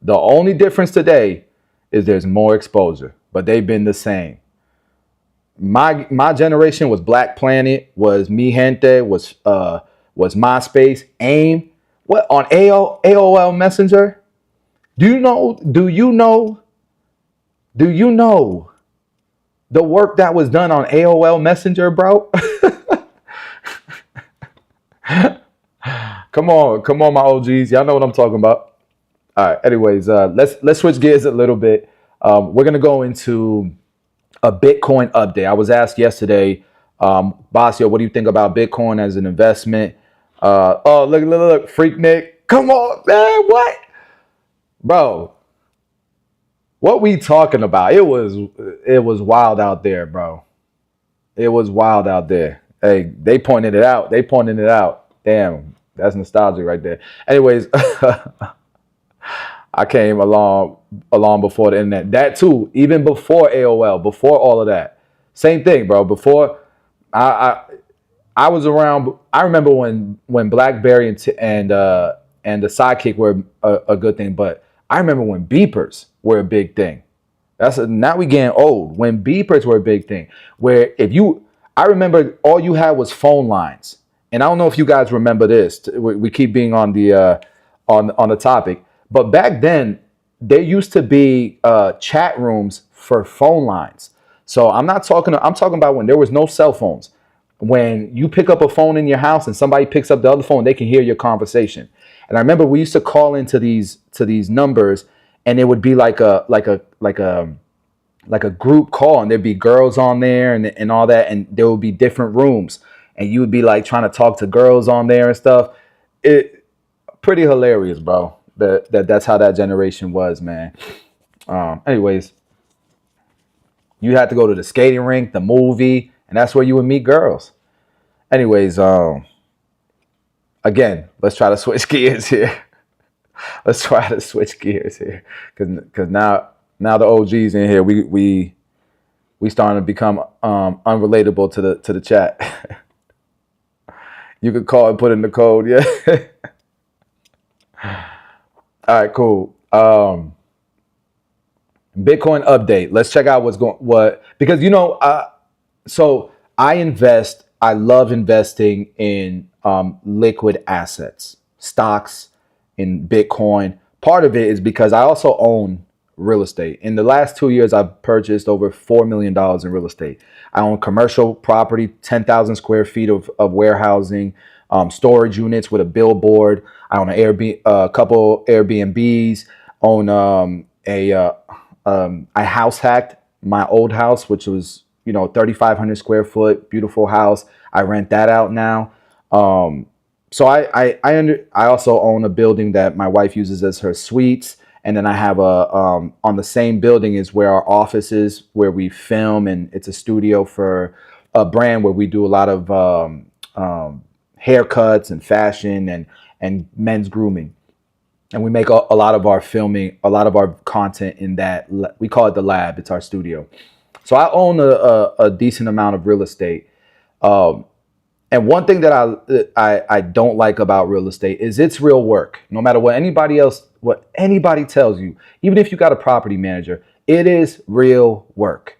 The only difference today is there's more exposure, but they've been the same. My generation was Black Planet, was Mi Gente, was MySpace, AIM. What on AOL Messenger? Do you know the work that was done on AOL Messenger, bro? Come on, my OGs. Y'all know what I'm talking about. All right. Anyways, let's switch gears a little bit. We're gonna go into a Bitcoin update. I was asked yesterday, Basio, what do you think about Bitcoin as an investment? Oh, look, Freak Nick. Come on, man. What? Bro, what we talking about? It was wild out there, bro. It was wild out there. Hey, they pointed it out. Damn, that's nostalgic right there. Anyways, I came along before the internet. That too, even before AOL, before all of that. Same thing, bro. Before I was around. I remember when BlackBerry and the Sidekick were a good thing, but I remember when beepers were a big thing. Now we getting old. When beepers were a big thing, where I remember all you had was phone lines, and I don't know if you guys remember this. We keep being on the on the topic, but back then there used to be chat rooms for phone lines. So I'm talking about when there was no cell phones. When you pick up a phone in your house and somebody picks up the other phone, they can hear your conversation. And I remember we used to call into these numbers, and it would be like a group call, and there'd be girls on there and all that, and there would be different rooms, and you would be like trying to talk to girls on there and stuff. It pretty hilarious, bro. That's how that generation was, man. Anyways, you had to go to the skating rink, the movie, And that's where you would meet girls. Anyways, again, let's try to switch gears here. Let's try to switch gears here, because now the OGs in here, we starting to become unrelatable to the chat. You could call and put in the code, yeah. All right, cool. Bitcoin update. Let's check out because so I invest. I love investing in liquid assets, stocks, in Bitcoin. Part of it is because I also own real estate. In the last 2 years, I've purchased over $4 million in real estate. I own commercial property, 10,000 square feet of warehousing, storage units with a billboard. I own a couple Airbnbs. Own I house hacked my old house, which was 3,500 square foot, beautiful house. I rent that out now. So I also own a building that my wife uses as her suites, and then I have on the same building is where our office is, where we film, and it's a studio for a brand where we do a lot of haircuts and fashion and men's grooming, and we make a lot of our filming, a lot of our content in that. We call it the lab. It's our studio. So I own a decent amount of real estate. And one thing that I don't like about real estate is it's real work. No matter what anybody tells you, even if you got a property manager, it is real work.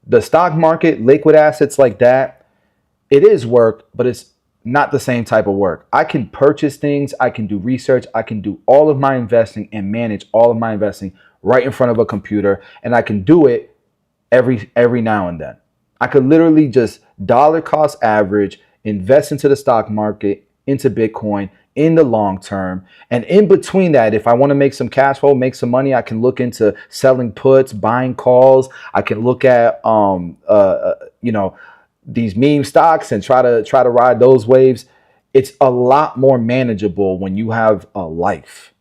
The stock market, liquid assets like that, it is work, but it's not the same type of work. I can purchase things, I can do research, I can do all of my investing and manage all of my investing right in front of a computer, and I can do it every now and then. I could literally just dollar cost average, invest into the stock market, into Bitcoin in the long term. And in between that, if I want to make some cash flow, make some money, I can look into selling puts, buying calls. I can look at, these meme stocks and try to ride those waves. It's a lot more manageable when you have a life.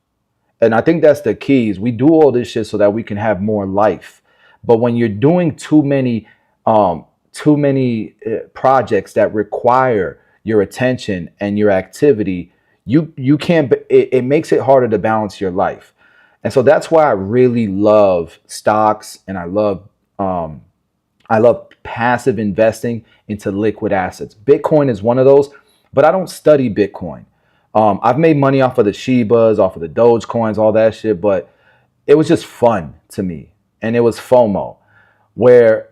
And I think that's the key is we do all this shit so that we can have more life. But when you're doing too many projects that require your attention and your activity, you can't. It makes it harder to balance your life, and so that's why I really love stocks and I love passive investing into liquid assets. Bitcoin is one of those, but I don't study Bitcoin. I've made money off of the Shibas, off of the Doge coins, all that shit, but it was just fun to me, and it was FOMO, where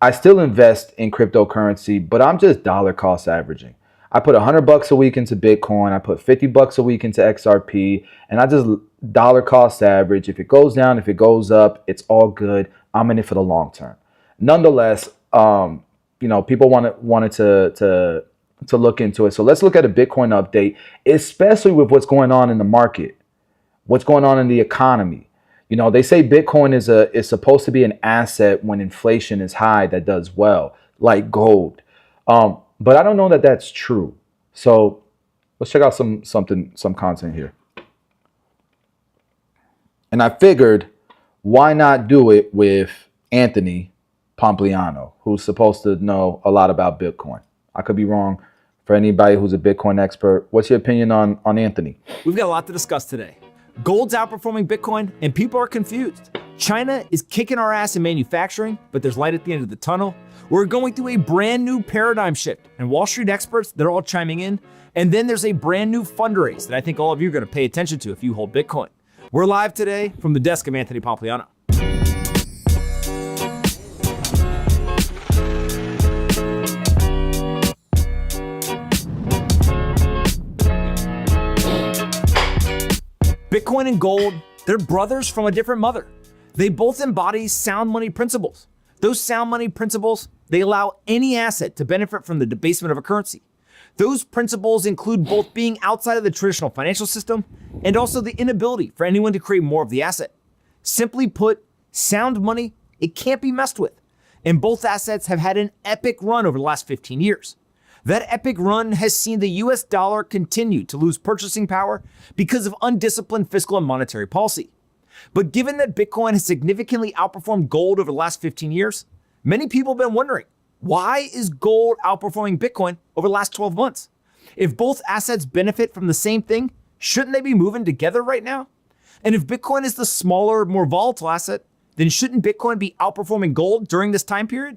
I still invest in cryptocurrency, but I'm just dollar cost averaging. I put $100 a week into Bitcoin. I put $50 a week into XRP, and I just dollar cost average. If it goes down, if it goes up, it's all good. I'm in it for the long term. Nonetheless, people wanted to look into it. So let's look at a Bitcoin update, especially with what's going on in the market, what's going on in the economy. They say Bitcoin is supposed to be an asset when inflation is high that does well, like gold. But I don't know that that's true. So let's check out some content here. And I figured, why not do it with Anthony Pompliano, who's supposed to know a lot about Bitcoin. I could be wrong. For anybody who's a Bitcoin expert, what's your opinion on Anthony? We've got a lot to discuss today. Gold's outperforming Bitcoin, and people are confused. China is kicking our ass in manufacturing, but there's light at the end of the tunnel. We're going through a brand new paradigm shift, and Wall Street experts, they're all chiming in. And then there's a brand new fundraise that I think all of you are going to pay attention to if you hold Bitcoin. We're live today from the desk of Anthony Pompliano. Bitcoin and gold, they're brothers from a different mother. They both embody sound money principles. Those sound money principles, they allow any asset to benefit from the debasement of a currency. Those principles include both being outside of the traditional financial system and also the inability for anyone to create more of the asset. Simply put, sound money, it can't be messed with. And both assets have had an epic run over the last 15 years. That epic run has seen the US dollar continue to lose purchasing power because of undisciplined fiscal and monetary policy. But given that Bitcoin has significantly outperformed gold over the last 15 years, many people have been wondering, Why is gold outperforming Bitcoin over the last 12 months? If both assets benefit from the same thing, shouldn't they be moving together right now? And if Bitcoin is the smaller, more volatile asset, then shouldn't Bitcoin be outperforming gold during this time period?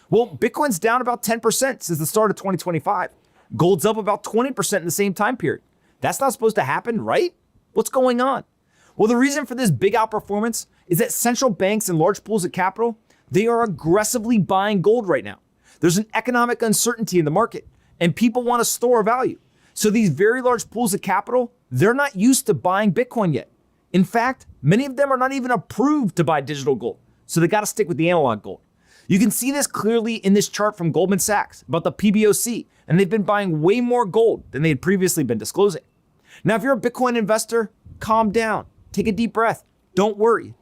Well, Bitcoin's down about 10% since the start of 2025. Gold's up about 20% in the same time period. That's not supposed to happen, right? What's going on? Well, the reason for this big outperformance is that central banks and large pools of capital, they are aggressively buying gold right now. There's an economic uncertainty in the market, and people want to store value. So these very large pools of capital, they're not used to buying Bitcoin yet. In fact, many of them are not even approved to buy digital gold. So they got to stick with the analog gold. You can see this clearly in this chart from Goldman Sachs about the PBOC, and they've been buying way more gold than they had previously been disclosing. Now, if you're a Bitcoin investor, calm down, take a deep breath, don't worry.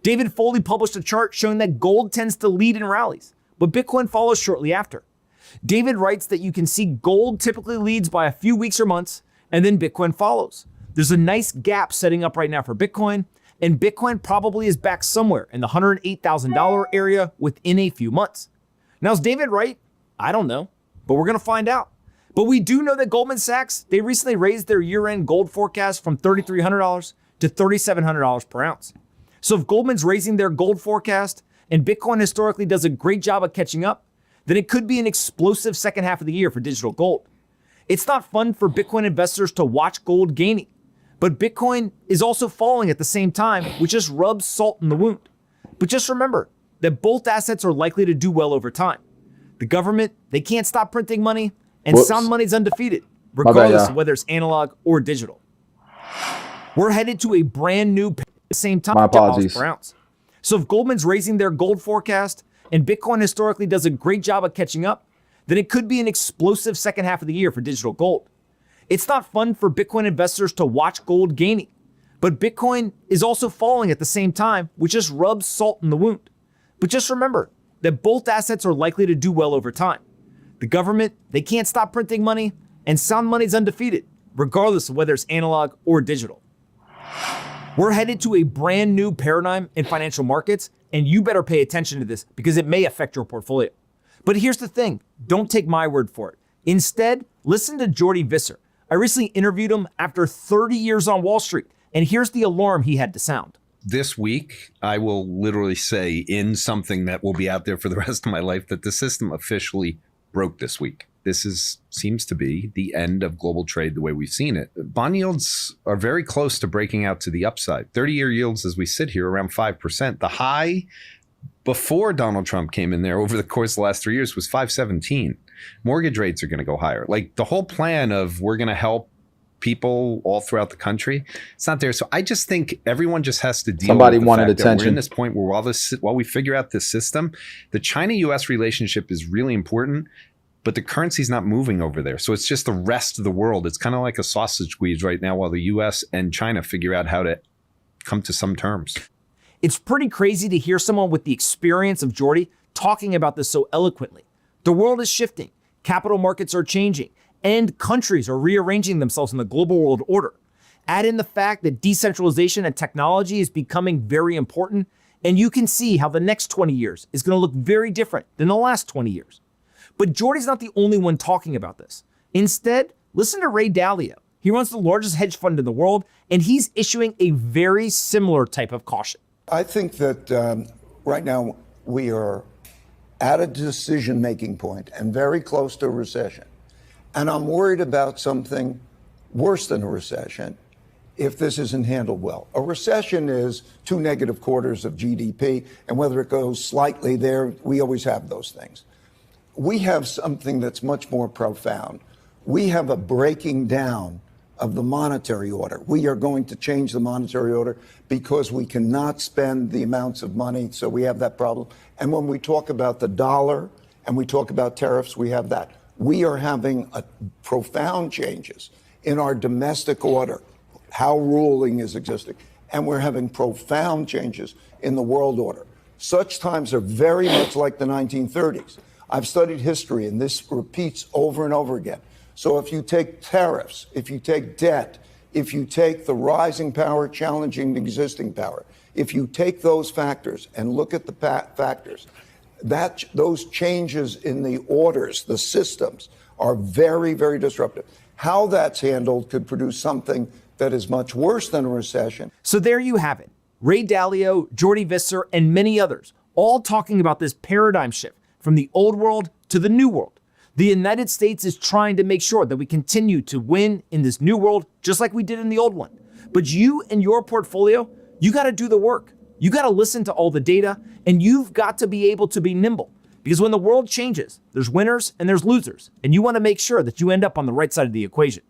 David Foley published a chart showing that gold tends to lead in rallies, but Bitcoin follows shortly after. David writes that you can see gold typically leads by a few weeks or months, and then Bitcoin follows. There's a nice gap setting up right now for Bitcoin, and Bitcoin probably is back somewhere in the $108,000 area within a few months. Now, is David right? I don't know, but we're going to find out. But we do know that Goldman Sachs, they recently raised their year-end gold forecast from $3,300 to $3,700 per ounce. So if Goldman's raising their gold forecast and Bitcoin historically does a great job of catching up, then it could be an explosive second half of the year for digital gold. It's not fun for Bitcoin investors to watch gold gaining, but Bitcoin is also falling at the same time, which just rubs salt in the wound. But just remember that both assets are likely to do well over time. The government, they can't stop printing money, and sound money is undefeated, regardless of whether it's analog or digital. We're headed to a brand new at the same time. My apologies. Per ounce. So if Goldman's raising their gold forecast and Bitcoin historically does a great job of catching up, then it could be an explosive second half of the year for digital gold. It's not fun for Bitcoin investors to watch gold gaining, but Bitcoin is also falling at the same time, which just rubs salt in the wound. But just remember that both assets are likely to do well over time. The government, they can't stop printing money, and sound money is undefeated, regardless of whether it's analog or digital. We're headed to a brand new paradigm in financial markets, and you better pay attention to this because it may affect your portfolio. But here's the thing, don't take my word for it. Instead, listen to Jordy Visser. I recently interviewed him after 30 years on Wall Street, and here's the alarm he had to sound. This week, I will literally say in something that will be out there for the rest of my life that the system officially broke this week. This seems to be the end of global trade the way we've seen it. Bond yields are very close to breaking out to the upside. 30-year yields as we sit here around 5%. The high before Donald Trump came in there over the course of the last 3 years was 5.17. Mortgage rates are going to go higher. Like the whole plan of we're going to help people all throughout the country, it's not there. So I just think everyone just has to deal with the fact that we're in this point where while we figure out this system, the China-US relationship is really important, but the currency's not moving over there. So it's just the rest of the world. It's kind of like a sausage squeeze right now while the US and China figure out how to come to some terms. It's pretty crazy to hear someone with the experience of Jordy talking about this so eloquently. The world is shifting, capital markets are changing, and countries are rearranging themselves in the global world order. Add in the fact that decentralization and technology is becoming very important, and you can see how the next 20 years is going to look very different than the last 20 years. But Jordy's not the only one talking about this. Instead, listen to Ray Dalio. He runs the largest hedge fund in the world, and he's issuing a very similar type of caution. I think that right now we are at a decision-making point and very close to a recession. And I'm worried about something worse than a recession if this isn't handled well. A recession is 2 negative quarters of GDP, and whether it goes slightly there, we always have those things. We have something that's much more profound. We have a breaking down of the monetary order. We are going to change the monetary order because we cannot spend the amounts of money, so we have that problem. And when we talk about the dollar and we talk about tariffs, we have that. We are having profound changes in our domestic order, how ruling is existing, and we're having profound changes in the world order. Such times are very much like the 1930s. I've studied history, and this repeats over and over again. So if you take tariffs, if you take debt, if you take the rising power challenging the existing power, if you take those factors and look at the factors, those changes in the orders, the systems, are very, very disruptive. How that's handled could produce something that is much worse than a recession. So there you have it. Ray Dalio, Jordy Visser, and many others all talking about this paradigm shift from the old world to the new world. The United States is trying to make sure that we continue to win in this new world, just like we did in the old one. But you and your portfolio, you got to do the work. You got to listen to all the data, and you've got to be able to be nimble. Because when the world changes, there's winners and there's losers, and you want to make sure that you end up on the right side of the equation.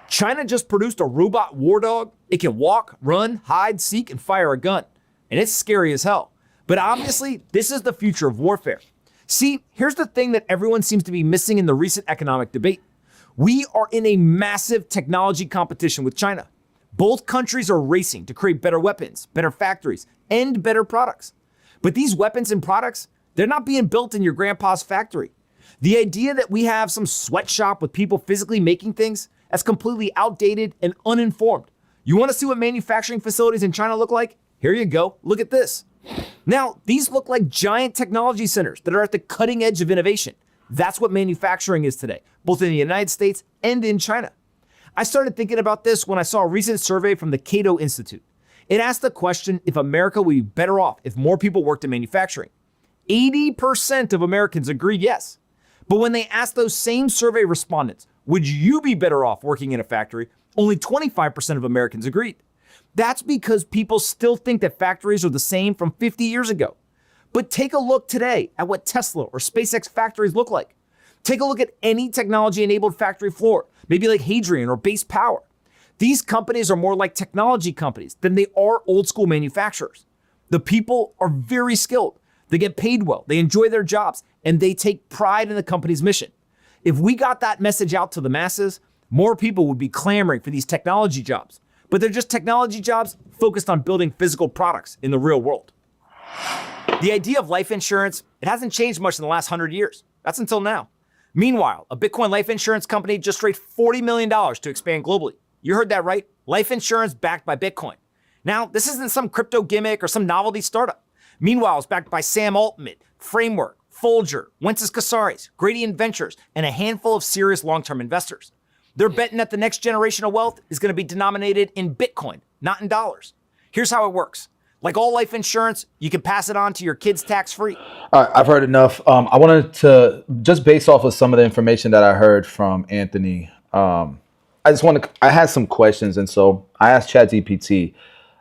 China just produced a robot war dog. It can walk, run, hide, seek, and fire a gun. And it's scary as hell. But obviously, this is the future of warfare. See, here's the thing that everyone seems to be missing in the recent economic debate. We are in a massive technology competition with China. Both countries are racing to create better weapons, better factories, and better products. But these weapons and products, they're not being built in your grandpa's factory. The idea that we have some sweatshop with people physically making things, that's completely outdated and uninformed. You want to see what manufacturing facilities in China look like? Here you go. Look at this. Now, these look like giant technology centers that are at the cutting edge of innovation. That's what manufacturing is today, both in the United States and in China. I started thinking about this when I saw a recent survey from the Cato Institute. It asked the question if America would be better off if more people worked in manufacturing. 80% of Americans agreed yes. But when they asked those same survey respondents, would you be better off working in a factory? Only 25% of Americans agreed. That's because people still think that factories are the same from 50 years ago. But take a look today at what Tesla or SpaceX factories look like. Take a look at any technology-enabled factory floor, maybe like Hadrian or Base Power. These companies are more like technology companies than they are old-school manufacturers. The people are very skilled. They get paid well, they enjoy their jobs, and they take pride in the company's mission. If we got that message out to the masses, more people would be clamoring for these technology jobs. But they're just technology jobs focused on building physical products in the real world. The idea of life insurance, it hasn't changed much in the last 100 years. That's until now. Meanwhile, a Bitcoin life insurance company just raised $40 million to expand globally. You heard that right. Life insurance backed by Bitcoin. Now, this isn't some crypto gimmick or some novelty startup. Meanwhile, it's backed by Sam Altman, Framework, Folger, Wences Casares, Gradient Ventures, and a handful of serious long-term investors. They're betting that the next generation of wealth is going to be denominated in Bitcoin, not in dollars. Here's how it works. Like all life insurance, you can pass it on to your kids tax-free. All right, I've heard enough. I wanted to, just based off of some of the information that I heard from Anthony, I had some questions. And so I asked ChatGPT,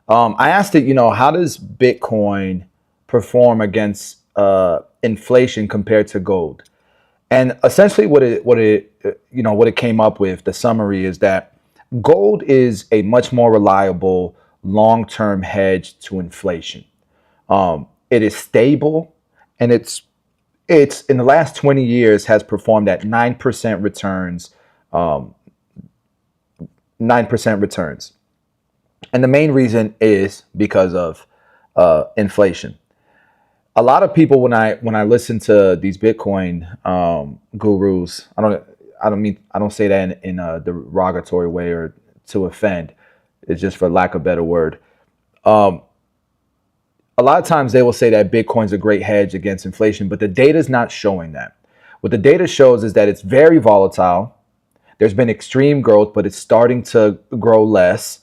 I asked it, how does Bitcoin perform against inflation compared to gold? And essentially what it came up with, the summary is that gold is a much more reliable long-term hedge to inflation. It is stable, and it's in the last 20 years has performed at 9% returns, 9% returns. And the main reason is because of inflation. A lot of people, when I listen to these Bitcoin gurus, I don't say that in a derogatory way or to offend. It's just for lack of a better word. A lot of times they will say that Bitcoin's a great hedge against inflation, but the data is not showing that. What the data shows is that it's very volatile. There's been extreme growth, but it's starting to grow less.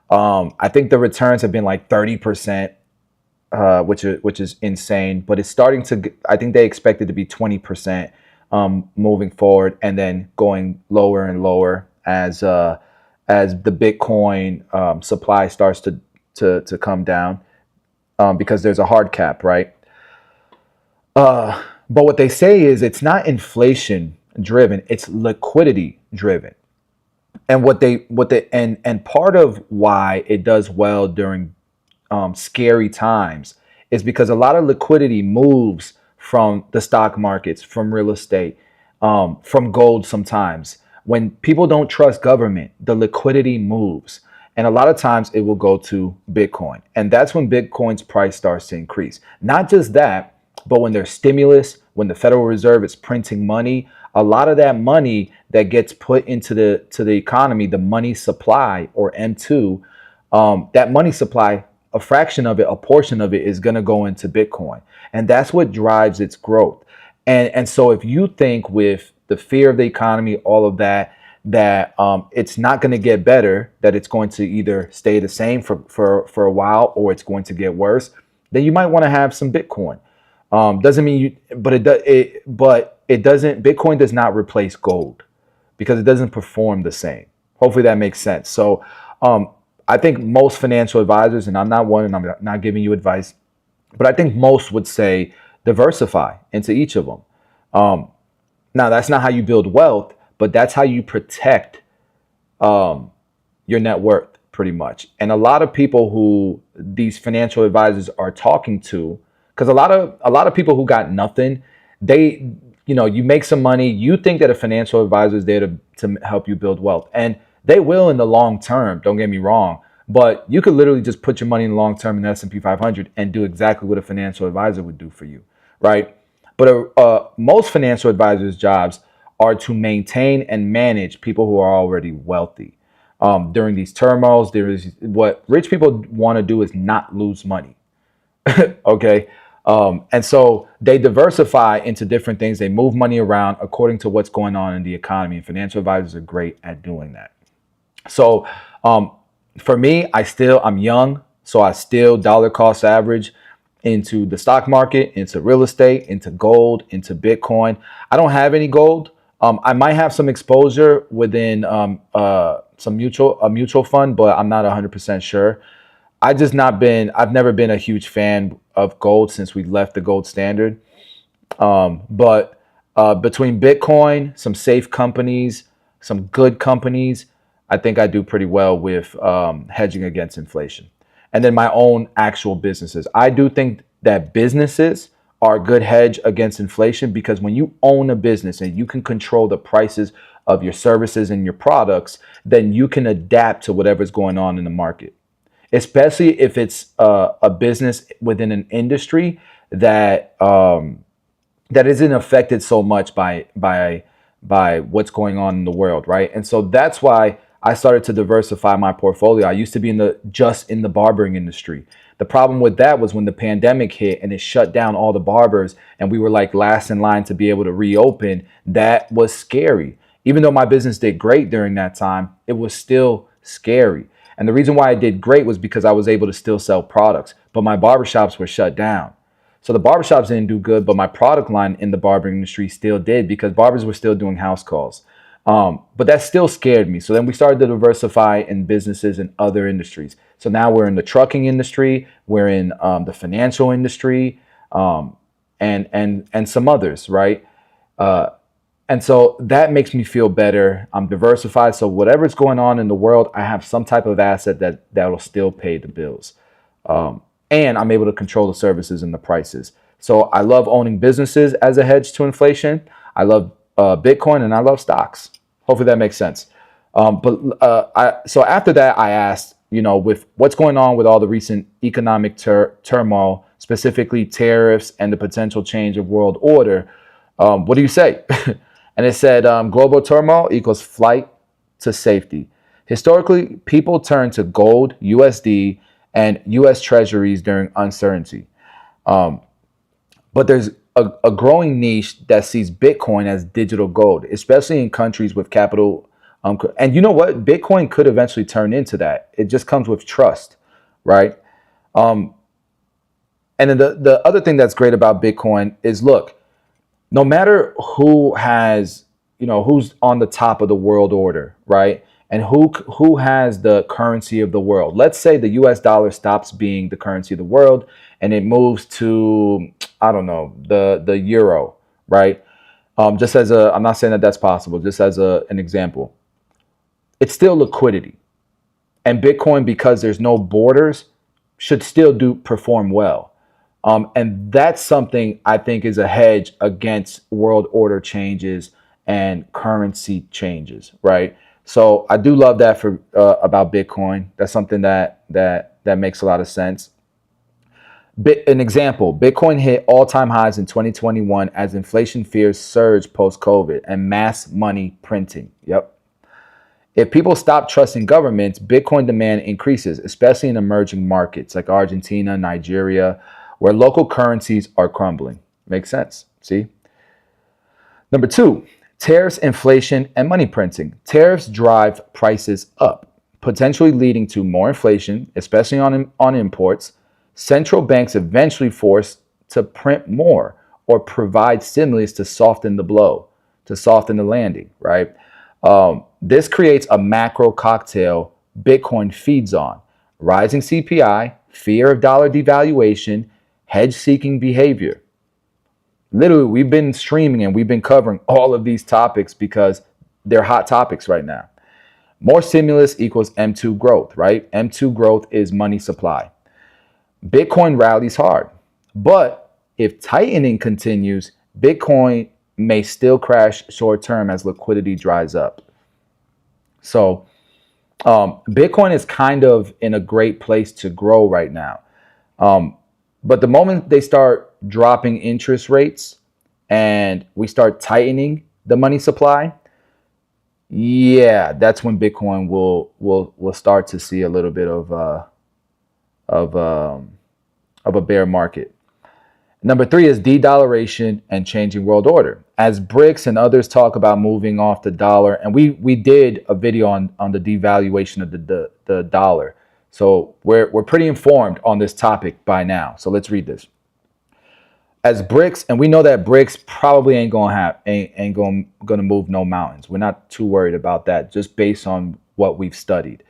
I think the returns have been like 30%. Which is insane, but it's starting to. I think they expect it to be 20% moving forward, and then going lower and lower as the Bitcoin supply starts to come down because there's a hard cap, right? But what they say is it's not inflation driven; it's liquidity driven, and and part of why it does well during scary times is because a lot of liquidity moves from the stock markets, from real estate, from gold sometimes. When people don't trust government, the liquidity moves. And a lot of times it will go to Bitcoin. And that's when Bitcoin's price starts to increase. Not just that, but when there's stimulus, when the Federal Reserve is printing money, a lot of that money that gets put into the economy, the money supply or M2, that money supply a fraction of it, a portion of it is going to go into Bitcoin. And that's what drives its growth. And so if you think with the fear of the economy, all of that, it's not going to get better, that it's going to either stay the same for a while or it's going to get worse, then you might want to have some Bitcoin. Doesn't mean you, but it doesn't, Bitcoin does not replace gold because it doesn't perform the same. Hopefully that makes sense. So I think most financial advisors, and I'm not one and I'm not giving you advice, but I think most would say diversify into each of them. Now, that's not how you build wealth, but that's how you protect your net worth pretty much. And a lot of people who these financial advisors are talking to, because a lot of people who got nothing, they, you make some money, you think that a financial advisor is there to help you build wealth. And they will in the long term, don't get me wrong, but you could literally just put your money in the long term in the S&P 500 and do exactly what a financial advisor would do for you, right? But most financial advisors' jobs are to maintain and manage people who are already wealthy. During these turmoils, what rich people want to do is not lose money. Okay. And so they diversify into different things. They move money around according to what's going on in the economy. And financial advisors are great at doing that. So for me, I'm young. So I still dollar cost average into the stock market, into real estate, into gold, into Bitcoin. I don't have any gold. I might have some exposure within a mutual fund, but I'm not 100% sure. I've never been a huge fan of gold since we left the gold standard. But between Bitcoin, some safe companies, some good companies, I think I do pretty well with hedging against inflation. And then my own actual businesses. I do think that businesses are a good hedge against inflation because when you own a business and you can control the prices of your services and your products, then you can adapt to whatever's going on in the market. Especially if it's a business within an industry that isn't affected so much by what's going on in the world, right? And so that's why I started to diversify my portfolio. I used to be just in the barbering industry. The problem with that was when the pandemic hit and it shut down all the barbers and we were like last in line to be able to reopen, that was scary. Even though my business did great during that time, it was still scary. And the reason why I did great was because I was able to still sell products, but my barbershops were shut down. So the barbershops didn't do good, but my product line in the barbering industry still did because barbers were still doing house calls. But that still scared me. So then we started to diversify in businesses in other industries. So now we're in the trucking industry, we're in the financial industry, and some others, right? And so that makes me feel better. I'm diversified. So whatever's going on in the world, I have some type of asset that'll still pay the bills. And I'm able to control the services and the prices. So I love owning businesses as a hedge to inflation. I love Bitcoin and I love stocks. Hopefully that makes sense. So after that, I asked, with what's going on with all the recent economic turmoil, specifically tariffs and the potential change of world order, what do you say? And it said, global turmoil equals flight to safety. Historically, people turn to gold, USD, and US treasuries during uncertainty. But there's a growing niche that sees Bitcoin as digital gold, especially in countries with capital. And you know what? Bitcoin could eventually turn into that. It just comes with trust, right? And then the other thing that's great about Bitcoin is, look, no matter who has, who's on the top of the world order, right? And who has the currency of the world. Let's say the US dollar stops being the currency of the world and it moves to, I don't know, the euro, right? I'm not saying that that's possible, just as an example. It's still liquidity. And Bitcoin, because there's no borders, should still perform well. And that's something I think is a hedge against world order changes and currency changes, right? So I do love that about Bitcoin. That's something that makes a lot of sense. An example, Bitcoin hit all-time highs in 2021 as inflation fears surged post-COVID and mass money printing. Yep. If people stop trusting governments, Bitcoin demand increases, especially in emerging markets like Argentina, Nigeria, where local currencies are crumbling. Makes sense. See? Number two, tariffs, inflation, and money printing. Tariffs drive prices up, potentially leading to more inflation, especially on imports. Central banks eventually forced to print more or provide stimulus to soften the blow, to soften the landing, right? This creates a macro cocktail Bitcoin feeds on: rising CPI, fear of dollar devaluation, hedge seeking behavior. Literally, we've been streaming and we've been covering all of these topics because they're hot topics right now. More stimulus equals M2 growth, right? M2 growth is money supply. Bitcoin rallies hard, but if tightening continues, Bitcoin may still crash short term as liquidity dries up. So Bitcoin is kind of in a great place to grow right now. But the moment they start dropping interest rates and we start tightening the money supply, yeah, that's when Bitcoin will start to see a little bit of a bear market. Number three is de-dollaration and changing world order. As BRICS and others talk about moving off the dollar, and we did a video on the devaluation of the dollar. So we're pretty informed on this topic by now. So let's read this. As BRICS, and we know that BRICS probably ain't gonna move no mountains. We're not too worried about that, just based on what we've studied.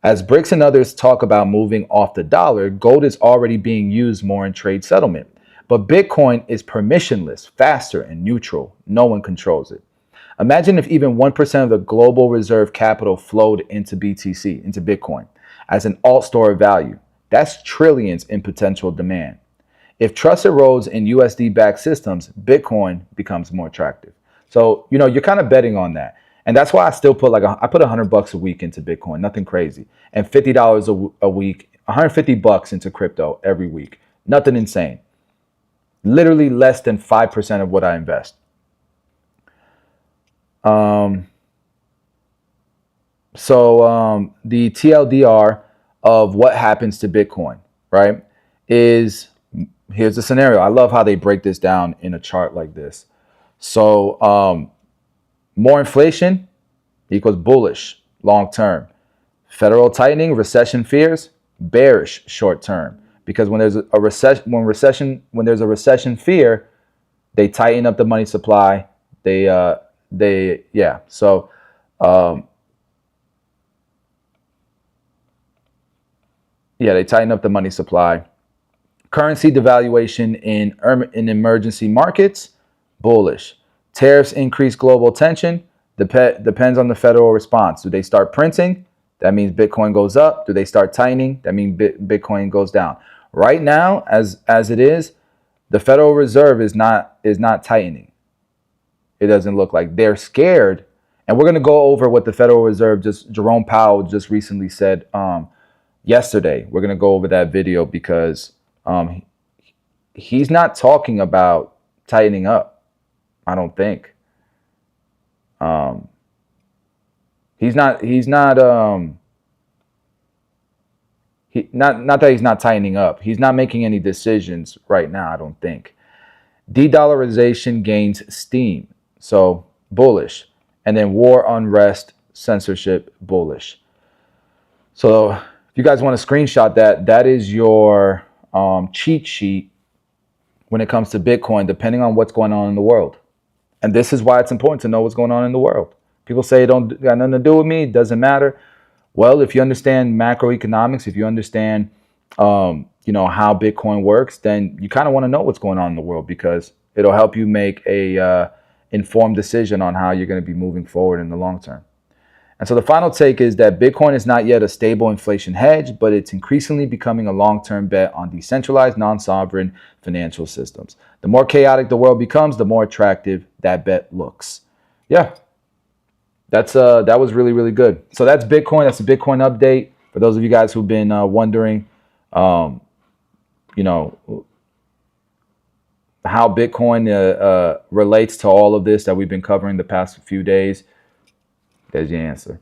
As BRICS and others talk about moving off the dollar, gold is already being used more in trade settlement. But Bitcoin is permissionless, faster, and neutral. No one controls it. Imagine if even 1% of the global reserve capital flowed into BTC, into Bitcoin, as an alt store of value. That's trillions in potential demand. If trust erodes in USD-backed systems, Bitcoin becomes more attractive. So, you're kind of betting on that. And that's why I still put I put $100 a week into Bitcoin, nothing crazy. And $50 a week, $150 into crypto every week. Nothing insane. Literally less than 5% of what I invest. So the TLDR of what happens to Bitcoin, right, is, here's the scenario. I love how they break this down in a chart like this. So more inflation equals bullish long term. Federal tightening, recession fears, bearish short term. Because when there's a recession fear, they tighten up the money supply. They tighten up the money supply. Currency devaluation in emergency markets, bullish. Tariffs increase global tension, depends on the federal response. Do they start printing? That means Bitcoin goes up. Do they start tightening? That means Bitcoin goes down. Right now, as it is, the Federal Reserve is not tightening. It doesn't look like. They're scared. And we're going to go over what the Federal Reserve, Jerome Powell just recently said yesterday. We're going to go over that video because he's not talking about tightening up, I don't think. Not that he's not tightening up. He's not making any decisions right now, I don't think. De-dollarization gains steam, so bullish. And then war, unrest, censorship, bullish. So if you guys want to screenshot that, that is your cheat sheet when it comes to Bitcoin, depending on what's going on in the world. And this is why it's important to know what's going on in the world. People say it don't got nothing to do with me, it doesn't matter. Well, if you understand macroeconomics, if you understand, how Bitcoin works, then you kind of want to know what's going on in the world because it'll help you make a informed decision on how you're going to be moving forward in the long term. And so the final take is that Bitcoin is not yet a stable inflation hedge, but it's increasingly becoming a long-term bet on decentralized, non-sovereign financial systems. The more chaotic the world becomes, the more attractive that bet looks. Yeah. That was really, really good. So that's Bitcoin. That's a Bitcoin update. For those of you guys who've been wondering, how Bitcoin relates to all of this that we've been covering the past few days, there's your answer.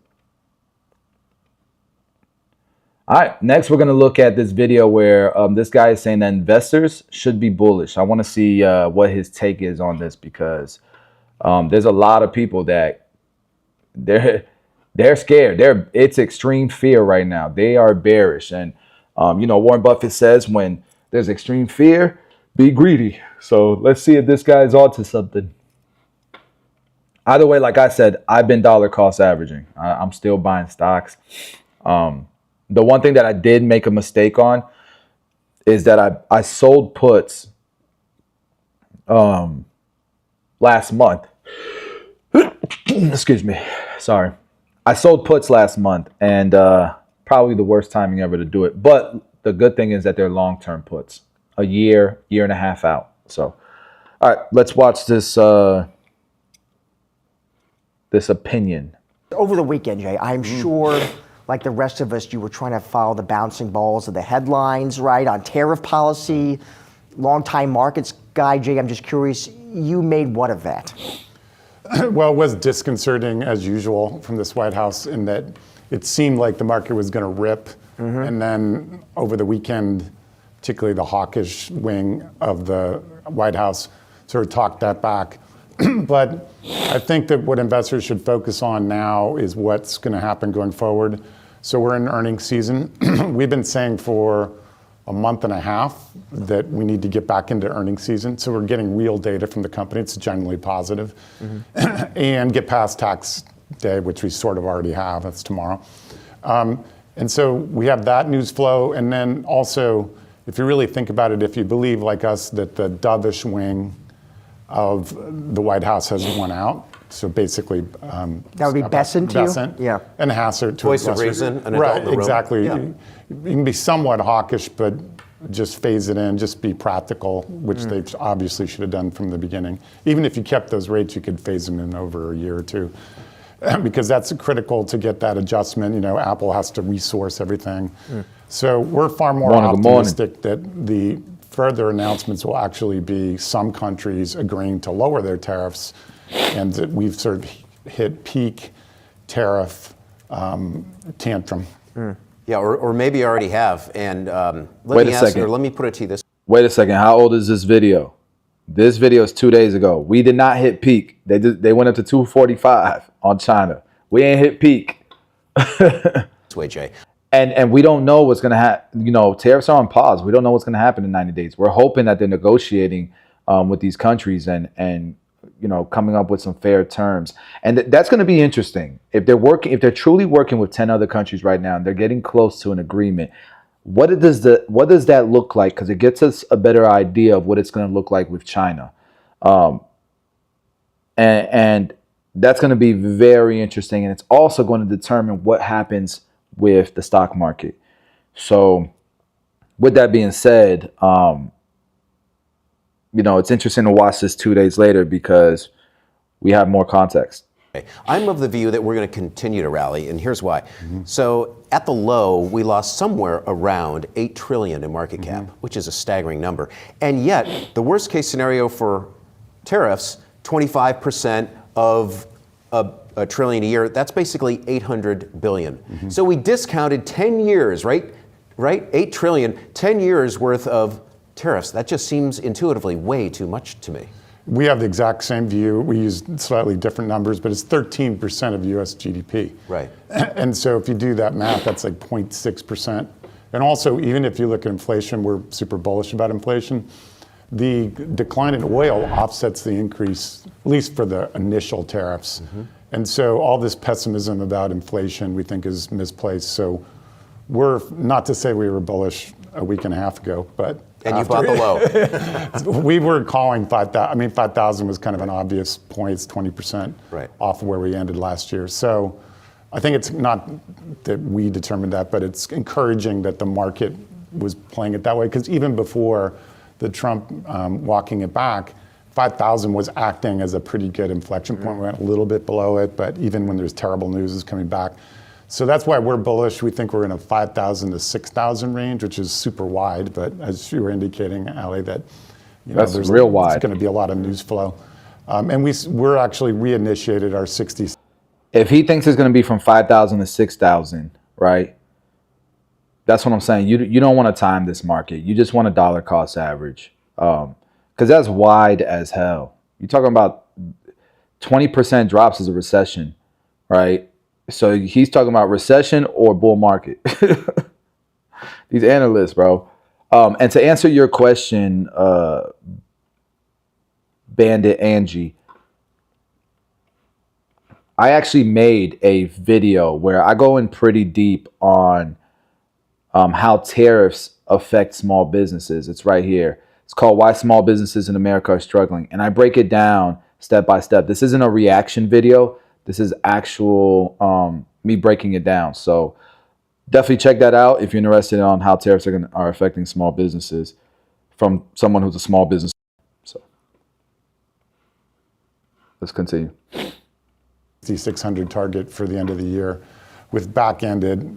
All right, next we're going to look at this video where this guy is saying that investors should be bullish. I want to see what his take is on this, because there's a lot of people that they're scared. It's extreme fear right now. They are bearish. And, Warren Buffett says when there's extreme fear, be greedy. So let's see if this guy is onto something. Either way, like I said, I've been dollar cost averaging. I'm still buying stocks. The one thing that I did make a mistake on is that I sold puts last month. Excuse me. Sorry. I sold puts last month, and probably the worst timing ever to do it. But the good thing is that they're long-term puts, a year and a half out. So, all right, let's watch this this opinion. Over the weekend, Jay, I'm sure, like the rest of us, you were trying to follow the bouncing balls of the headlines, right, on tariff policy. Longtime markets guy, Jay, I'm just curious, you made what of that? Well, it was disconcerting, as usual, from this White House in that it seemed like the market was going to rip. And then over the weekend, particularly the hawkish wing of the White House sort of talked that back. But I think that what investors should focus on now is what's going to happen going forward. So we're in earnings season. We've been saying for a month and a half that we need to get back into earnings season. So we're getting real data from the company. It's generally positive. And get past tax day, which we sort of already have. That's tomorrow. And so we have that news flow. And then also, if you really think about it, if you believe like us that the dovish wing of the White House has won out. So basically, That would be Besant to you? Besant, Yeah. And Hassert to Voice a of lesser- reason, an adult right, in the room. exactly. Yeah. You can be somewhat hawkish, but just phase it in, just be practical, which they obviously should have done from the beginning. Even if you kept those rates, you could phase them in over a year or two. Because that's critical to get that adjustment. Apple has to resource everything. So we're far more optimistic that the further announcements will actually be some countries agreeing to lower their tariffs, and that we've sort of hit peak tariff tantrum. Yeah, or maybe already have. And Wait a second. let me put it to you this. Wait a second. How old is this video? This video is 2 days ago. We did not hit peak. They went up to 245 on China. We ain't hit peak. This way, Jay. And we don't know what's going to happen. Tariffs are on pause. We don't know what's going to happen in 90 days. We're hoping that they're negotiating with these countries and coming up with some fair terms. And that's going to be interesting. If they're truly working with 10 other countries right now and they're getting close to an agreement, what does that look like? Because it gets us a better idea of what it's going to look like with China. And that's going to be very interesting. And it's also going to determine what happens with the stock market. So with that being said, it's interesting to watch this 2 days later because we have more context. I'm of the view that we're going to continue to rally, and here's why. So at the low, we lost somewhere around $8 trillion in market cap, which is a staggering number. And yet, the worst case scenario for tariffs, 25% of a trillion a year, that's basically 800 billion. So we discounted 10 years, right? 8 trillion, 10 years worth of tariffs. That just seems intuitively way too much to me. We have the exact same view. We use slightly different numbers, but it's 13% of US GDP. Right. And so if you do that math, that's like 0.6%. And also, even if you look at inflation, we're super bullish about inflation. The decline in oil offsets the increase, at least for the initial tariffs. And so all this pessimism about inflation we think is misplaced. So we're, not to say we were bullish a week and a half ago, but And you bought the low. we were calling 5,000. I mean, 5,000 was kind of an obvious point. It's 20% off of where we ended last year. So I think it's not that we determined that, but it's encouraging that the market was playing it that way. Because even before the Trump walking it back, 5,000 was acting as a pretty good inflection point. We went a little bit below it, but even when there's terrible news is coming back. So that's why we're bullish. We think we're in a 5,000 to 6,000 range, which is super wide. But as you were indicating, Ali, that that's real wide. There's going to be a lot of news flow, and we're actually reinitiated our 60. If he thinks it's going to be from 5,000 to 6,000, right? That's what I'm saying. You don't want to time this market. You just want a dollar cost average, because that's wide as hell. You're talking about 20% drops is a recession, right? So he's talking about recession or bull market. These analysts, bro. And to answer your question, Bandit Angie, I actually made a video where I go in pretty deep on how tariffs affect small businesses. It's right here. It's called Why Small Businesses in America Are Struggling. And I break it down step by step. This isn't a reaction video. This is actual me breaking it down. So definitely check that out if you're interested on how tariffs are affecting small businesses from someone who's a small business. So let's continue. The 600 target for the end of the year with back-ended,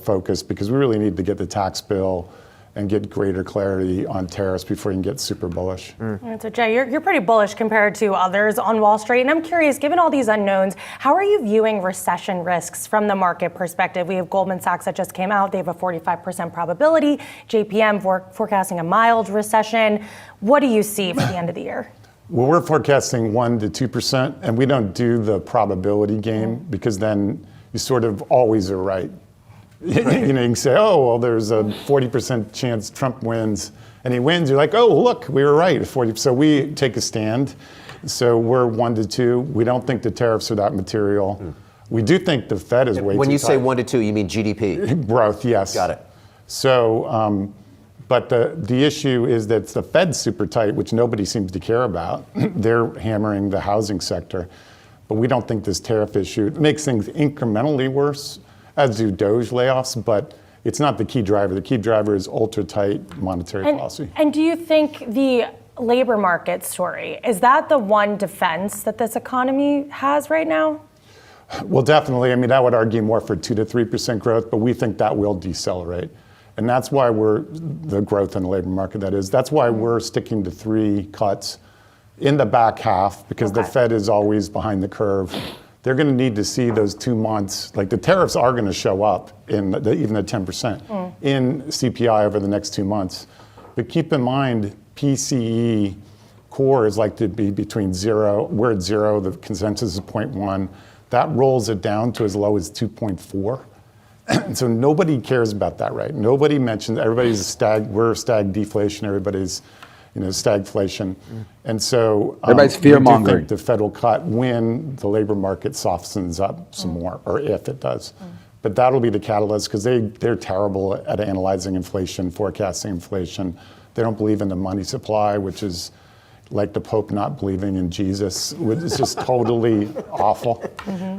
focus, because we really need to get the tax bill and get greater clarity on tariffs before you can get super bullish. So Jay, you're pretty bullish compared to others on Wall Street. And I'm curious, given all these unknowns, how are you viewing recession risks from the market perspective? We have Goldman Sachs that just came out. They have a 45% probability. JPM forecasting a mild recession. What do you see for the end of the year? Well, we're forecasting 1% to 2%, and we don't do the probability game because then you sort of always are right. You can say, oh, well, there's a 40% chance Trump wins, and he wins. You're like, oh, look, we were right. 40. So we take a stand. So we're 1% to 2%. We don't think the tariffs are that material. We do think the Fed is way too tight. When you say 1% to 2%, you mean GDP? Growth, yes. Got it. So, but the issue is that the Fed's super tight, which nobody seems to care about. They're hammering the housing sector. But we don't think this tariff issue makes things incrementally worse, as do Doge layoffs, but it's not the key driver. The key driver is ultra-tight monetary policy. And do you think the labor market story, is that the one defense that this economy has right now? Well, definitely. I mean, I would argue more for 2% to 3% growth, but we think that will decelerate. And that's why the growth in the labor market, that is, that's why we're sticking to 3 cuts in the back half, because the Fed is always behind the curve. They're going to need to see those 2 months, like the tariffs are going to show up in even the 10% in CPI over the next 2 months. But keep in mind, PCE core is like to be between 0, we're at 0, the consensus is 0.1. That rolls it down to as low as 2.4. And so nobody cares about that, right? Nobody mentions, we're stag deflation, everybody's stagflation. And so everybody's fear-mongering. We do think the Fed will cut when the labor market softens up some more, or if it does. But that'll be the catalyst, because they're terrible at analyzing inflation, forecasting inflation. They don't believe in the money supply, which is like the Pope not believing in Jesus. It's just totally awful.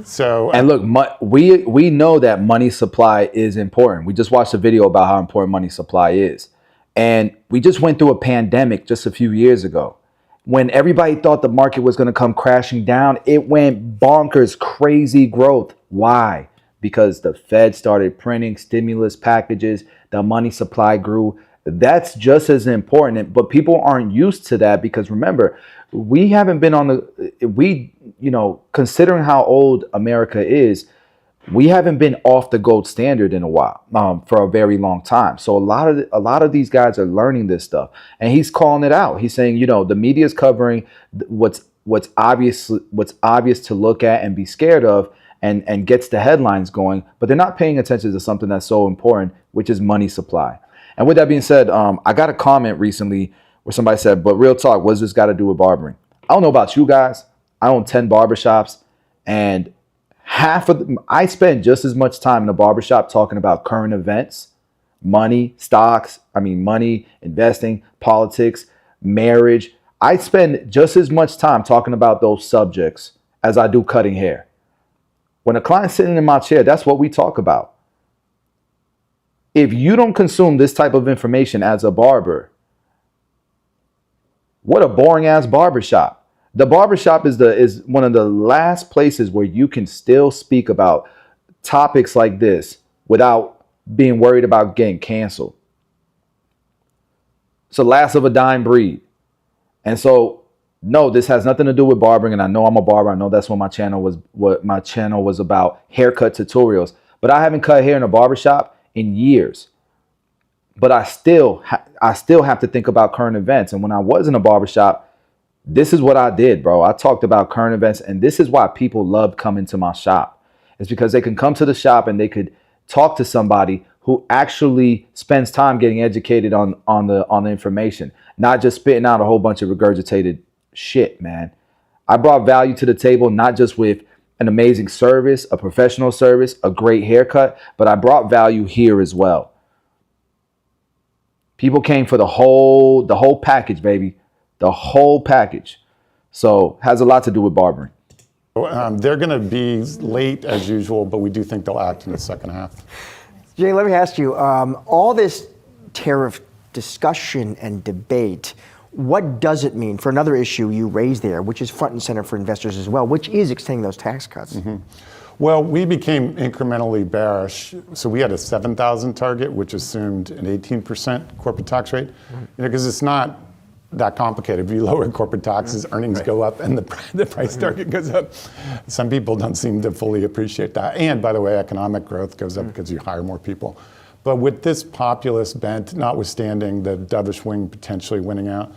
So, and look, we know that money supply is important. We just watched a video about how important money supply is. And we just went through a pandemic just a few years ago. When everybody thought the market was going to come crashing down, it went bonkers, crazy growth. Why? Because the Fed started printing stimulus packages, the money supply grew. That's just as important, but people aren't used to that, because remember, we haven't been considering how old America is, we haven't been off the gold standard in a while, for a very long time. So a lot of these guys are learning this stuff, and he's calling it out. He's saying, the media is covering what's obvious to look at and be scared of, and gets the headlines going, but they're not paying attention to something that's so important, which is money supply. And with that being said, I got a comment recently where somebody said, but real talk, what's this got to do with barbering? I don't know about you guys. I own 10 barbershops, and I spend just as much time in the barbershop talking about current events, money, stocks, money, investing, politics, marriage. I spend just as much time talking about those subjects as I do cutting hair. When a client's sitting in my chair, that's what we talk about. If you don't consume this type of information as a barber, what a boring ass barbershop. The barbershop is one of the last places where you can still speak about topics like this without being worried about getting canceled. It's the last of a dying breed. And so, no, this has nothing to do with barbering. And I know I'm a barber. I know that's what my channel was about, haircut tutorials. But I haven't cut hair in a barbershop in years. but I still have to think about current events. And when I was in a barbershop, this is what I did, bro. I talked about current events, and this is why people love coming to my shop. It's because they can come to the shop and they could talk to somebody who actually spends time getting educated on the information, not just spitting out a whole bunch of regurgitated shit, man. I brought value to the table, not just with an amazing service, a professional service, a great haircut, but I brought value here as well. People came for the whole package, baby. The whole package. So has a lot to do with barbering. They're going to be late as usual, but we do think they'll act in the second half. Jay, let me ask you, all this tariff discussion and debate, what does it mean for another issue you raised there, which is front and center for investors as well, which is extending those tax cuts? Mm-hmm. Well, we became incrementally bearish. So we had a 7,000 target, which assumed an 18% corporate tax rate. Because it's not that complicated. If you lower corporate taxes, earnings go up and the price target goes up. Some people don't seem to fully appreciate that. And by the way, economic growth goes up because you hire more people. But with this populist bent, notwithstanding the dovish wing potentially winning out,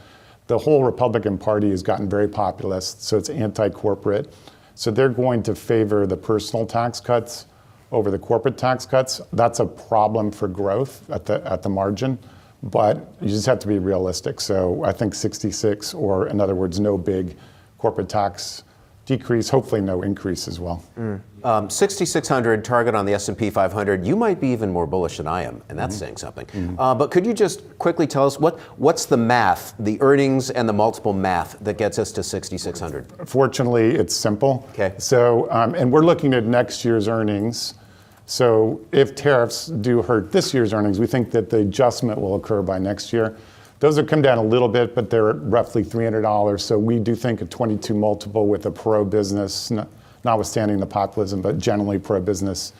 the whole Republican Party has gotten very populist, so it's anti-corporate. So they're going to favor the personal tax cuts over the corporate tax cuts. That's a problem for growth at the margin, but you just have to be realistic. So I think 66, or in other words, no big corporate tax decrease, hopefully no increase as well. 6,600 target on the S&P 500. You might be even more bullish than I am, and that's saying something. But could you just quickly tell us what's the math, the earnings and the multiple math that gets us to 6,600? Fortunately, it's simple. Okay. So, and we're looking at next year's earnings. So if tariffs do hurt this year's earnings, we think that the adjustment will occur by next year. Those have come down a little bit, but they're at roughly $300. So we do think a 22 multiple with a pro-business, notwithstanding the populism, but generally pro-business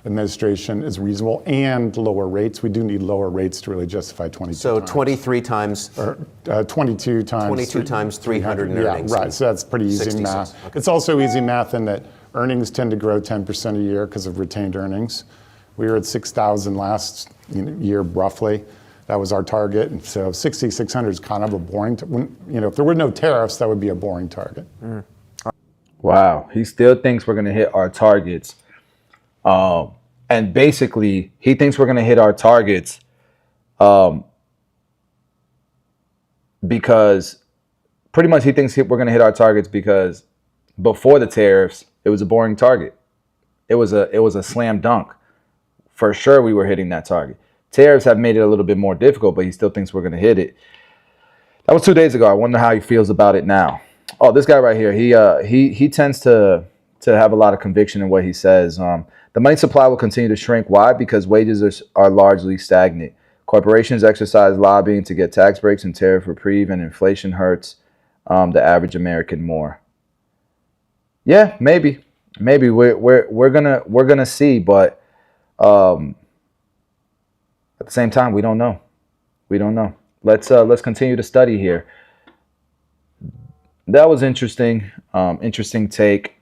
administration is reasonable, and lower rates. We do need lower rates to really justify 22 So times. 23 times? Or 22 times. 22 times 300 in earnings. Yeah, right. So that's pretty easy 66. math. Okay. It's also easy math in that earnings tend to grow 10% a year because of retained earnings. We were at 6,000 last year, roughly. That was our target. And so 6,600 is kind of a boring, if there were no tariffs, that would be a boring target. Wow. He still thinks we're going to hit our targets. And basically, he thinks we're going to hit our targets because pretty much he thinks we're going to hit our targets because before the tariffs, it was a boring target. It was a slam dunk. For sure, we were hitting that target. Tariffs have made it a little bit more difficult, but he still thinks we're going to hit it. That was 2 days ago. I wonder how he feels about it now. Oh, this guy right here. He tends to have a lot of conviction in what he says. The money supply will continue to shrink. Why? Because wages are largely stagnant. Corporations exercise lobbying to get tax breaks and tariff reprieve, and inflation hurts the average American more. Yeah, maybe we're gonna see, but at the same time, we don't know. Let's continue to study here. That was interesting. Interesting take.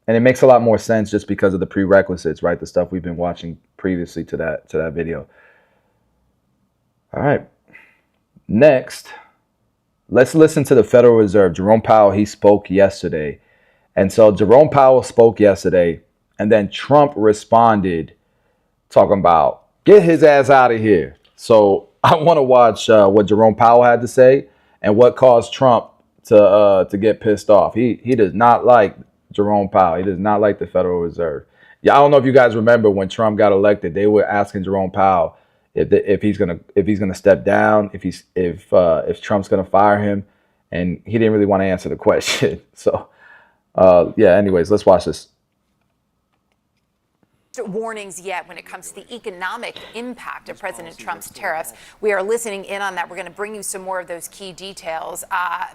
And it makes a lot more sense just because of the prerequisites, right? The stuff we've been watching previously to that video. All right. Next, let's listen to the Federal Reserve. Jerome Powell, he spoke yesterday. And so Jerome Powell spoke yesterday, and then Trump responded talking about, get his ass out of here. So I want to watch what Jerome Powell had to say and what caused Trump to get pissed off. He does not like Jerome Powell. He does not like the Federal Reserve. Yeah, I don't know if you guys remember when Trump got elected, they were asking Jerome Powell if he's gonna step down, if Trump's gonna fire him, and he didn't really want to answer the question. So yeah. Anyways, let's watch this. Warnings yet when it comes to the economic impact of President Trump's tariffs. We are listening in on that. We're going to bring you some more of those key details.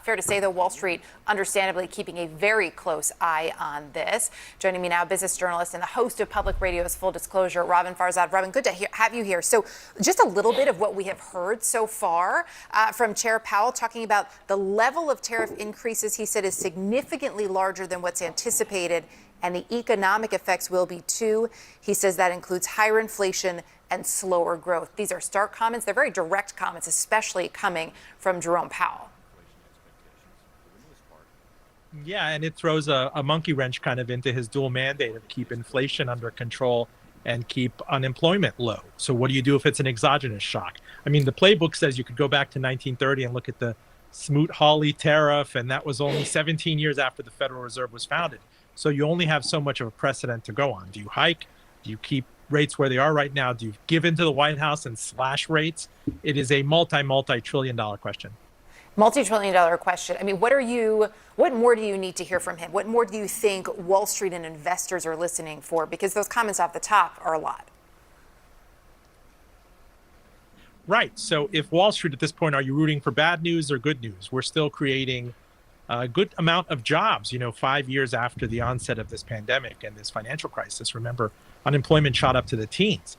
Fair to say, though, Wall Street understandably keeping a very close eye on this. Joining me now, business journalist and the host of Public Radio's Full Disclosure, Robin Farzad. Robin, good to have you here. So just a little bit of what we have heard so far from Chair Powell talking about the level of tariff increases he said is significantly larger than what's anticipated, and the economic effects will be too. He says that includes higher inflation and slower growth. These are stark comments. They're very direct comments, especially coming from Jerome Powell. Yeah, and it throws a monkey wrench kind of into his dual mandate of keep inflation under control and keep unemployment low. So what do you do if it's an exogenous shock? I mean, the playbook says you could go back to 1930 and look at the Smoot-Hawley tariff, and that was only 17 years after the Federal Reserve was founded. So you only have so much of a precedent to go on. Do you hike? Do you keep rates where they are right now? Do you give in to the White House and slash rates? It is a multi-trillion-dollar question. Multi-trillion-dollar question. I mean, what more do you need to hear from him? What more do you think Wall Street and investors are listening for? Because those comments off the top are a lot. Right. So if Wall Street at this point, are you rooting for bad news or good news? We're still creating a good amount of jobs, 5 years after the onset of this pandemic and this financial crisis. Remember, unemployment shot up to the teens.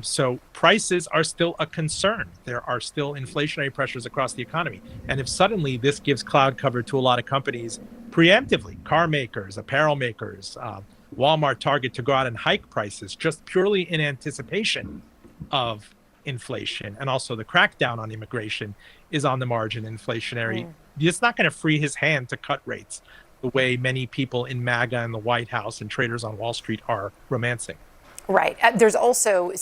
So prices are still a concern. There are still inflationary pressures across the economy. And if suddenly this gives cloud cover to a lot of companies preemptively, car makers, apparel makers, Walmart, Target, to go out and hike prices just purely in anticipation of inflation, and also the crackdown on immigration is on the margin inflationary. It's not going to free his hand to cut rates the way many people in MAGA and the White House and traders on Wall Street are romancing. Right. There's also,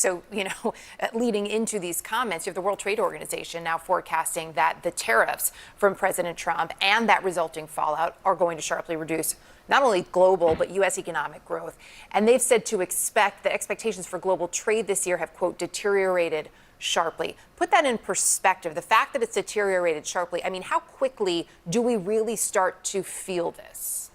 leading into these comments, you have the World Trade Organization now forecasting that the tariffs from President Trump and that resulting fallout are going to sharply reduce not only global, but U.S. economic growth. And they've said to expect the expectations for global trade this year have, quote, deteriorated sharply. Put that in perspective. The fact that it's deteriorated sharply, I mean, how quickly do we really start to feel this?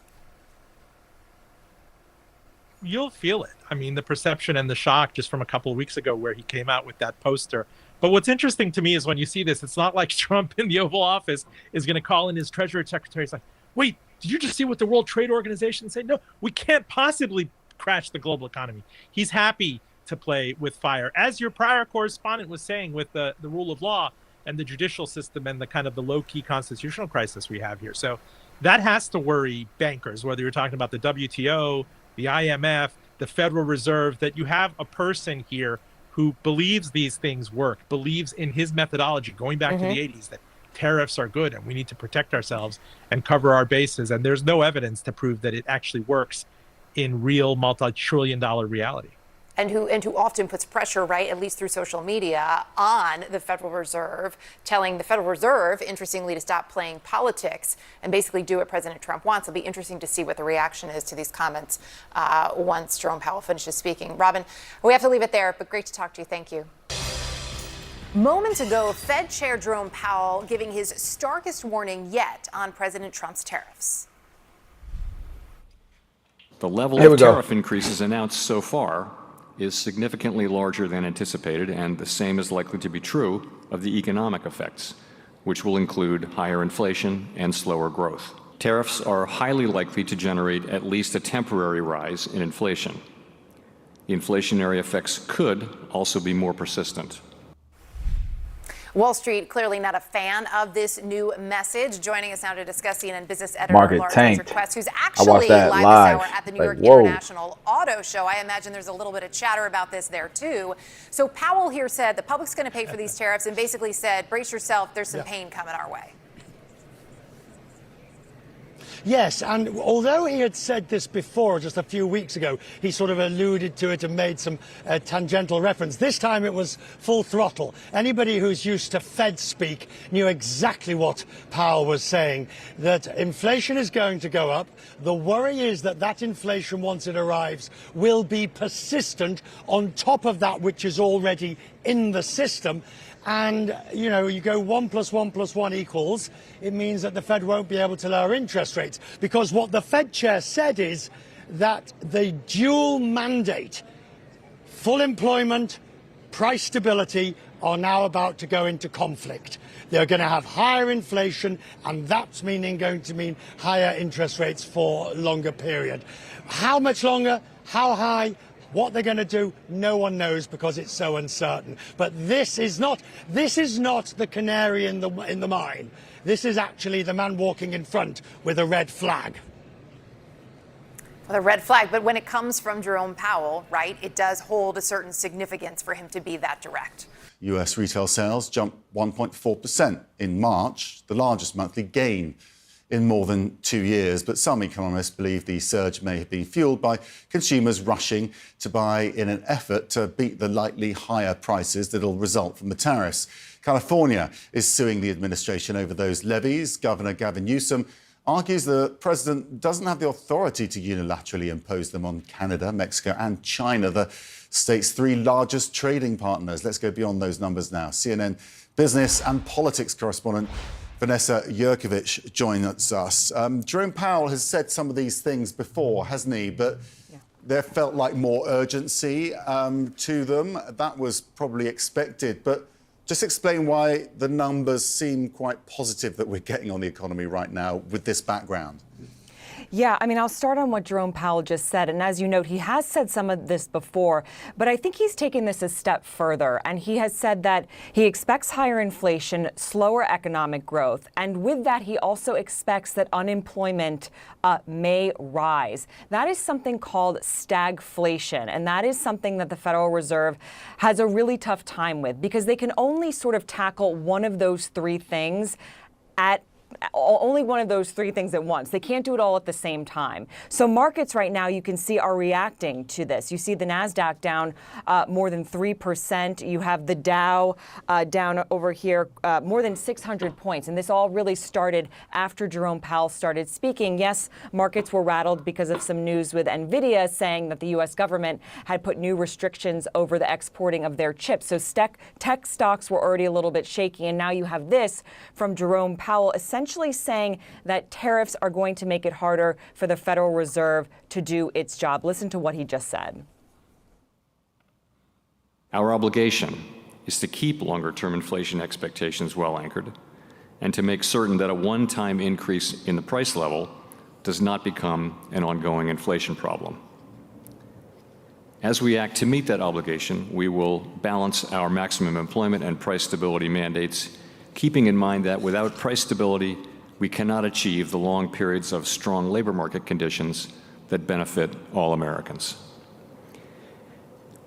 You'll feel it. I mean, the perception and the shock just from a couple of weeks ago where he came out with that poster. But what's interesting to me is when you see this, it's not like Trump in the Oval Office is going to call in his Treasury Secretary. He's like, wait, did you just see what the World Trade Organization said? No, we can't possibly crash the global economy. He's happy to play with fire. As your prior correspondent was saying with the rule of law and the judicial system and the kind of the low-key constitutional crisis we have here. So that has to worry bankers, whether you're talking about the WTO, the IMF, the Federal Reserve, that you have a person here who believes these things work, believes in his methodology, going back to the 80s, that tariffs are good and we need to protect ourselves and cover our bases. And there's no evidence to prove that it actually works in real multi-trillion-dollar reality. And who often puts pressure, right, at least through social media, on the Federal Reserve, telling the Federal Reserve, interestingly, to stop playing politics and basically do what President Trump wants. It'll be interesting to see what the reaction is to these comments once Jerome Powell finishes speaking. Robin, we have to leave it there, but great to talk to you. Thank you. Moments ago, Fed Chair Jerome Powell giving his starkest warning yet on President Trump's tariffs. The level of tariff increases announced so far is significantly larger than anticipated, and the same is likely to be true of the economic effects, which will include higher inflation and slower growth. Tariffs are highly likely to generate at least a temporary rise in inflation. The inflationary effects could also be more persistent. Wall Street clearly not a fan of this new message. Joining us now to discuss CNN business editor Market Laura tanked. Quest, who's I actually watched that live live. this hour at the New Like, York whoa. International Auto Show. I imagine there's a little bit of chatter about this there too. So Powell here said the public's going to pay for these tariffs and basically said, brace yourself, there's some pain coming our way. Yes, and although he had said this before, just a few weeks ago, he sort of alluded to it and made some tangential reference. This time it was full throttle. Anybody who's used to Fed speak knew exactly what Powell was saying, that inflation is going to go up. The worry is that that inflation, once it arrives, will be persistent on top of that which is already in the system. And, you know, you go 1 + 1 + 1 equals, it means that the Fed won't be able to lower interest rates. Because what the Fed chair said is that the dual mandate, full employment, price stability, are now about to go into conflict. They're going to have higher inflation, and that's going to mean higher interest rates for a longer period. How much longer? How high? What they're going to do, no one knows because it's so uncertain. But this is not the canary in the mine. This is actually the man walking in front with a red flag. The red flag, but when it comes from Jerome Powell, right, it does hold a certain significance for him to be that direct. US retail sales jumped 1.4% in March, the largest monthly gain in more than 2 years. But some economists believe the surge may have been fueled by consumers rushing to buy in an effort to beat the likely higher prices that will result from the tariffs. California is suing the administration over those levies. Governor Gavin Newsom argues the president doesn't have the authority to unilaterally impose them on Canada, Mexico and China, the state's 3 largest trading partners. Let's go beyond those numbers now. CNN business and politics correspondent Vanessa Yurkovich joins us. Jerome Powell has said some of these things before, hasn't he? But there felt like more urgency to them. That was probably expected. But just explain why the numbers seem quite positive that we're getting on the economy right now with this background. Yeah, I mean, I'll start on what Jerome Powell just said. And as you note, he has said some of this before, but I think he's taken this a step further. And he has said that he expects higher inflation, slower economic growth. And with that, he also expects that unemployment may rise. That is something called stagflation. And that is something that the Federal Reserve has a really tough time with because they can only sort of tackle one of those 3 things at only one of those 3 things at once. They can't do it all at the same time. So markets right now, you can see, are reacting to this. You see the NASDAQ down more than 3%. You have the Dow down over here more than 600 points. And this all really started after Jerome Powell started speaking. Yes, markets were rattled because of some news with NVIDIA saying that the U.S. government had put new restrictions over the exporting of their chips. So tech stocks were already a little bit shaky. And now you have this from Jerome Powell essentially saying that tariffs are going to make it harder for the Federal Reserve to do its job. Listen to what he just said. Our obligation is to keep longer-term inflation expectations well anchored and to make certain that a one-time increase in the price level does not become an ongoing inflation problem. As we act to meet that obligation, we will balance our maximum employment and price stability mandates, keeping in mind that without price stability, we cannot achieve the long periods of strong labor market conditions that benefit all Americans.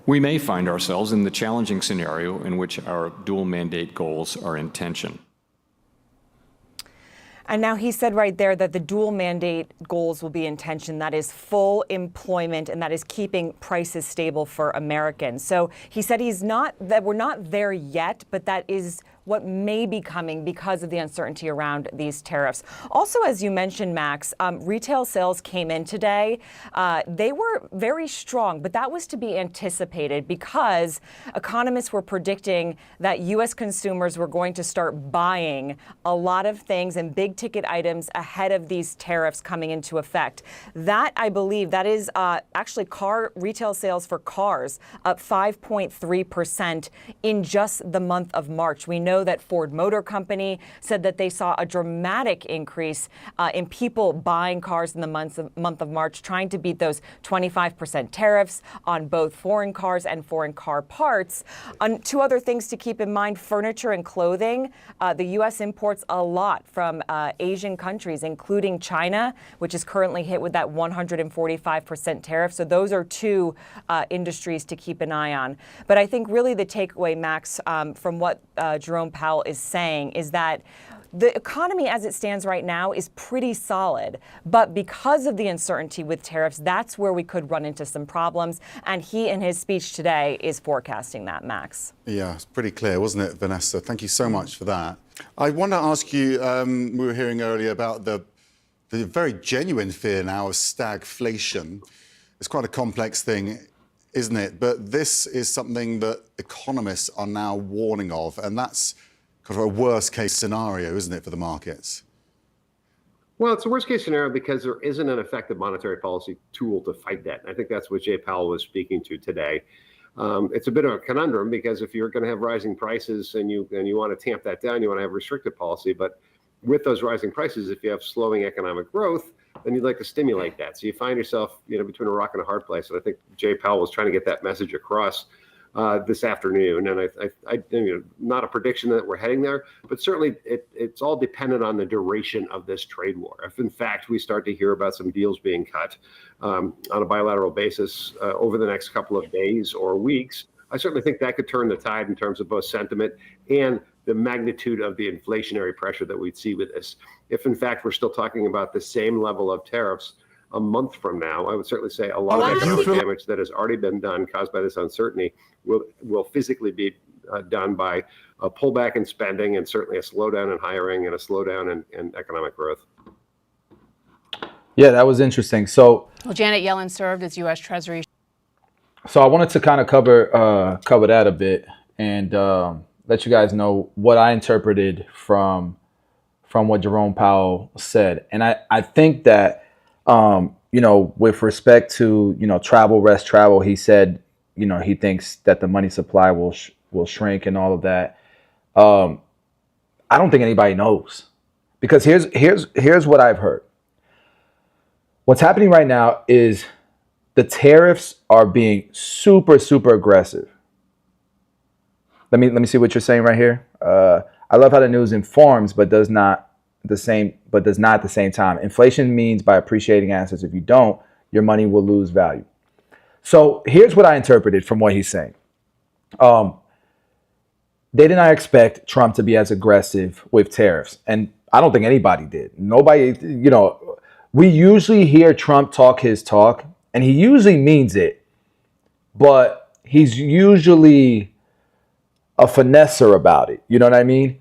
We may find ourselves in the challenging scenario in which our dual mandate goals are in tension. And now he said right there that the dual mandate goals will be in tension. That is full employment and that is keeping prices stable for Americans. So he said that we're not there yet, but that is what may be coming because of the uncertainty around these tariffs. Also, as you mentioned, Max, retail sales came in today. They were very strong, but that was to be anticipated because economists were predicting that U.S. consumers were going to start buying a lot of things and big ticket items ahead of these tariffs coming into effect. That, I believe, that is actually car retail sales for cars up 5.3% in just the month of March. We know that Ford Motor Company said that they saw a dramatic increase in people buying cars in the month of March, trying to beat those 25% tariffs on both foreign cars and foreign car parts. 2 other things to keep in mind: furniture and clothing. The U.S. imports a lot from Asian countries, including China, which is currently hit with that 145% tariff. So those are 2 industries to keep an eye on. But I think really the takeaway, Max, from what Jerome Powell is saying is that the economy as it stands right now is pretty solid. But because of the uncertainty with tariffs, that's where we could run into some problems. And he, in his speech today, is forecasting that, Max. Yeah, it's pretty clear, wasn't it, Vanessa? Thank you so much for that. I want to ask you, we were hearing earlier about the very genuine fear now of stagflation. It's quite a complex thing, isn't it? But this is something that economists are now warning of, and that's kind of a worst-case scenario, isn't it, for the markets? Well, it's a worst-case scenario because there isn't an effective monetary policy tool to fight that. And I think that's what Jay Powell was speaking to today. It's a bit of a conundrum because if you're going to have rising prices and you want to tamp that down, you want to have restrictive policy. But with those rising prices, if you have slowing economic growth, then you'd like to stimulate that. So you find yourself, between a rock and a hard place. And I think Jay Powell was trying to get that message across this afternoon. And not a prediction that we're heading there, but certainly it's all dependent on the duration of this trade war. If in fact we start to hear about some deals being cut on a bilateral basis over the next couple of days or weeks, I certainly think that could turn the tide in terms of both sentiment and the magnitude of the inflationary pressure that we'd see with this. If in fact we're still talking about the same level of tariffs a month from now, I would certainly say a lot of economic damage that has already been done caused by this uncertainty will physically be done by a pullback in spending and certainly a slowdown in hiring and a slowdown in economic growth. Yeah, that was interesting. Well, Janet Yellen served as U.S. Treasury. So I wanted to kind of cover that a bit and let you guys know what I interpreted from what Jerome Powell said. And I think that, with respect to, travel, rest, travel, he said, he thinks that the money supply will shrink and all of that. I don't think anybody knows, because here's what I've heard. What's happening right now is the tariffs are being super, super aggressive. Let me see what you're saying right here. I love how the news informs, but does not at the same time. Inflation means by appreciating assets. If you don't, your money will lose value. So here's what I interpreted from what he's saying. They did not expect Trump to be as aggressive with tariffs. And I don't think anybody did. Nobody, we usually hear Trump talk his talk, and he usually means it, but he's usually a finesser about it. You know what I mean?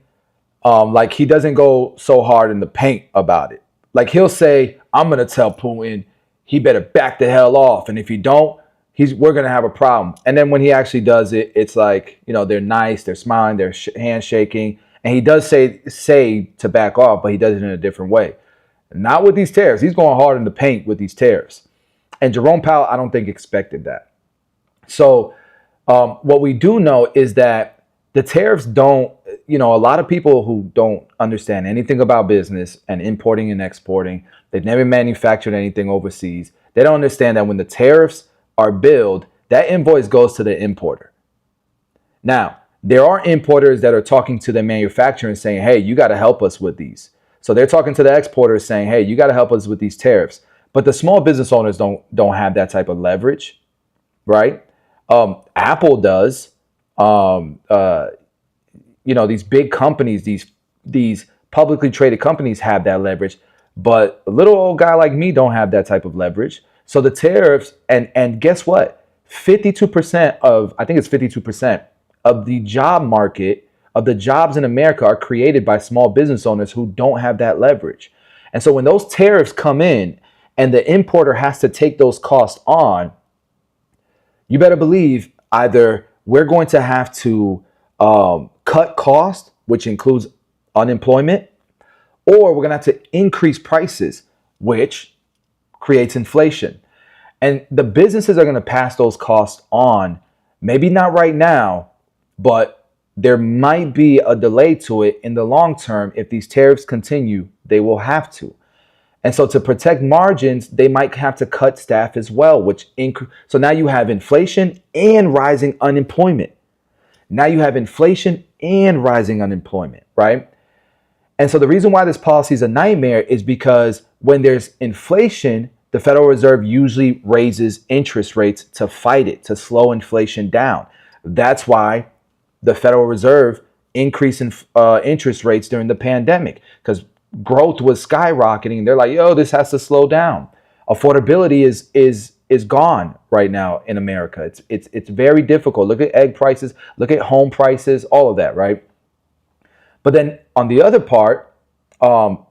Like, he doesn't go so hard in the paint about it. Like, he'll say, I'm going to tell Putin he better back the hell off. And if you don't, we're going to have a problem. And then when he actually does it, it's like, they're nice, they're smiling, they're handshaking. And he does say to back off, but he does it in a different way. Not with these tariffs. He's going hard in the paint with these tariffs. And Jerome Powell, I don't think expected that. So what we do know is that the tariffs don't, a lot of people who don't understand anything about business and importing and exporting, they've never manufactured anything overseas. They don't understand that when the tariffs are billed, that invoice goes to the importer. Now, there are importers that are talking to the manufacturer and saying, hey, you got to help us with these. So they're talking to the exporters saying, hey, you got to help us with these tariffs. But the small business owners don't have that type of leverage, right? Apple does. These big companies, these publicly traded companies have that leverage, but a little old guy like me don't have that type of leverage. So the tariffs, and guess what? 52% of the job market, of the jobs in America, are created by small business owners who don't have that leverage. And so when those tariffs come in and the importer has to take those costs on, you better believe either we're going to have to cut costs, which includes unemployment, or we're going to have to increase prices, which creates inflation. And the businesses are going to pass those costs on, maybe not right now, but there might be a delay to it in the long term. If these tariffs continue, they will have to. And so to protect margins, they might have to cut staff as well, so now you have inflation and rising unemployment. Now you have inflation and rising unemployment, right? And so the reason why this policy is a nightmare is because when there's inflation, the Federal Reserve usually raises interest rates to fight it, to slow inflation down. That's why the Federal Reserve increased interest rates during the pandemic, because growth was skyrocketing. They're like, yo, this has to slow down. Affordability is gone right now in America. It's very difficult. Look at egg prices, look at home prices, all of that, right? But then on the other part,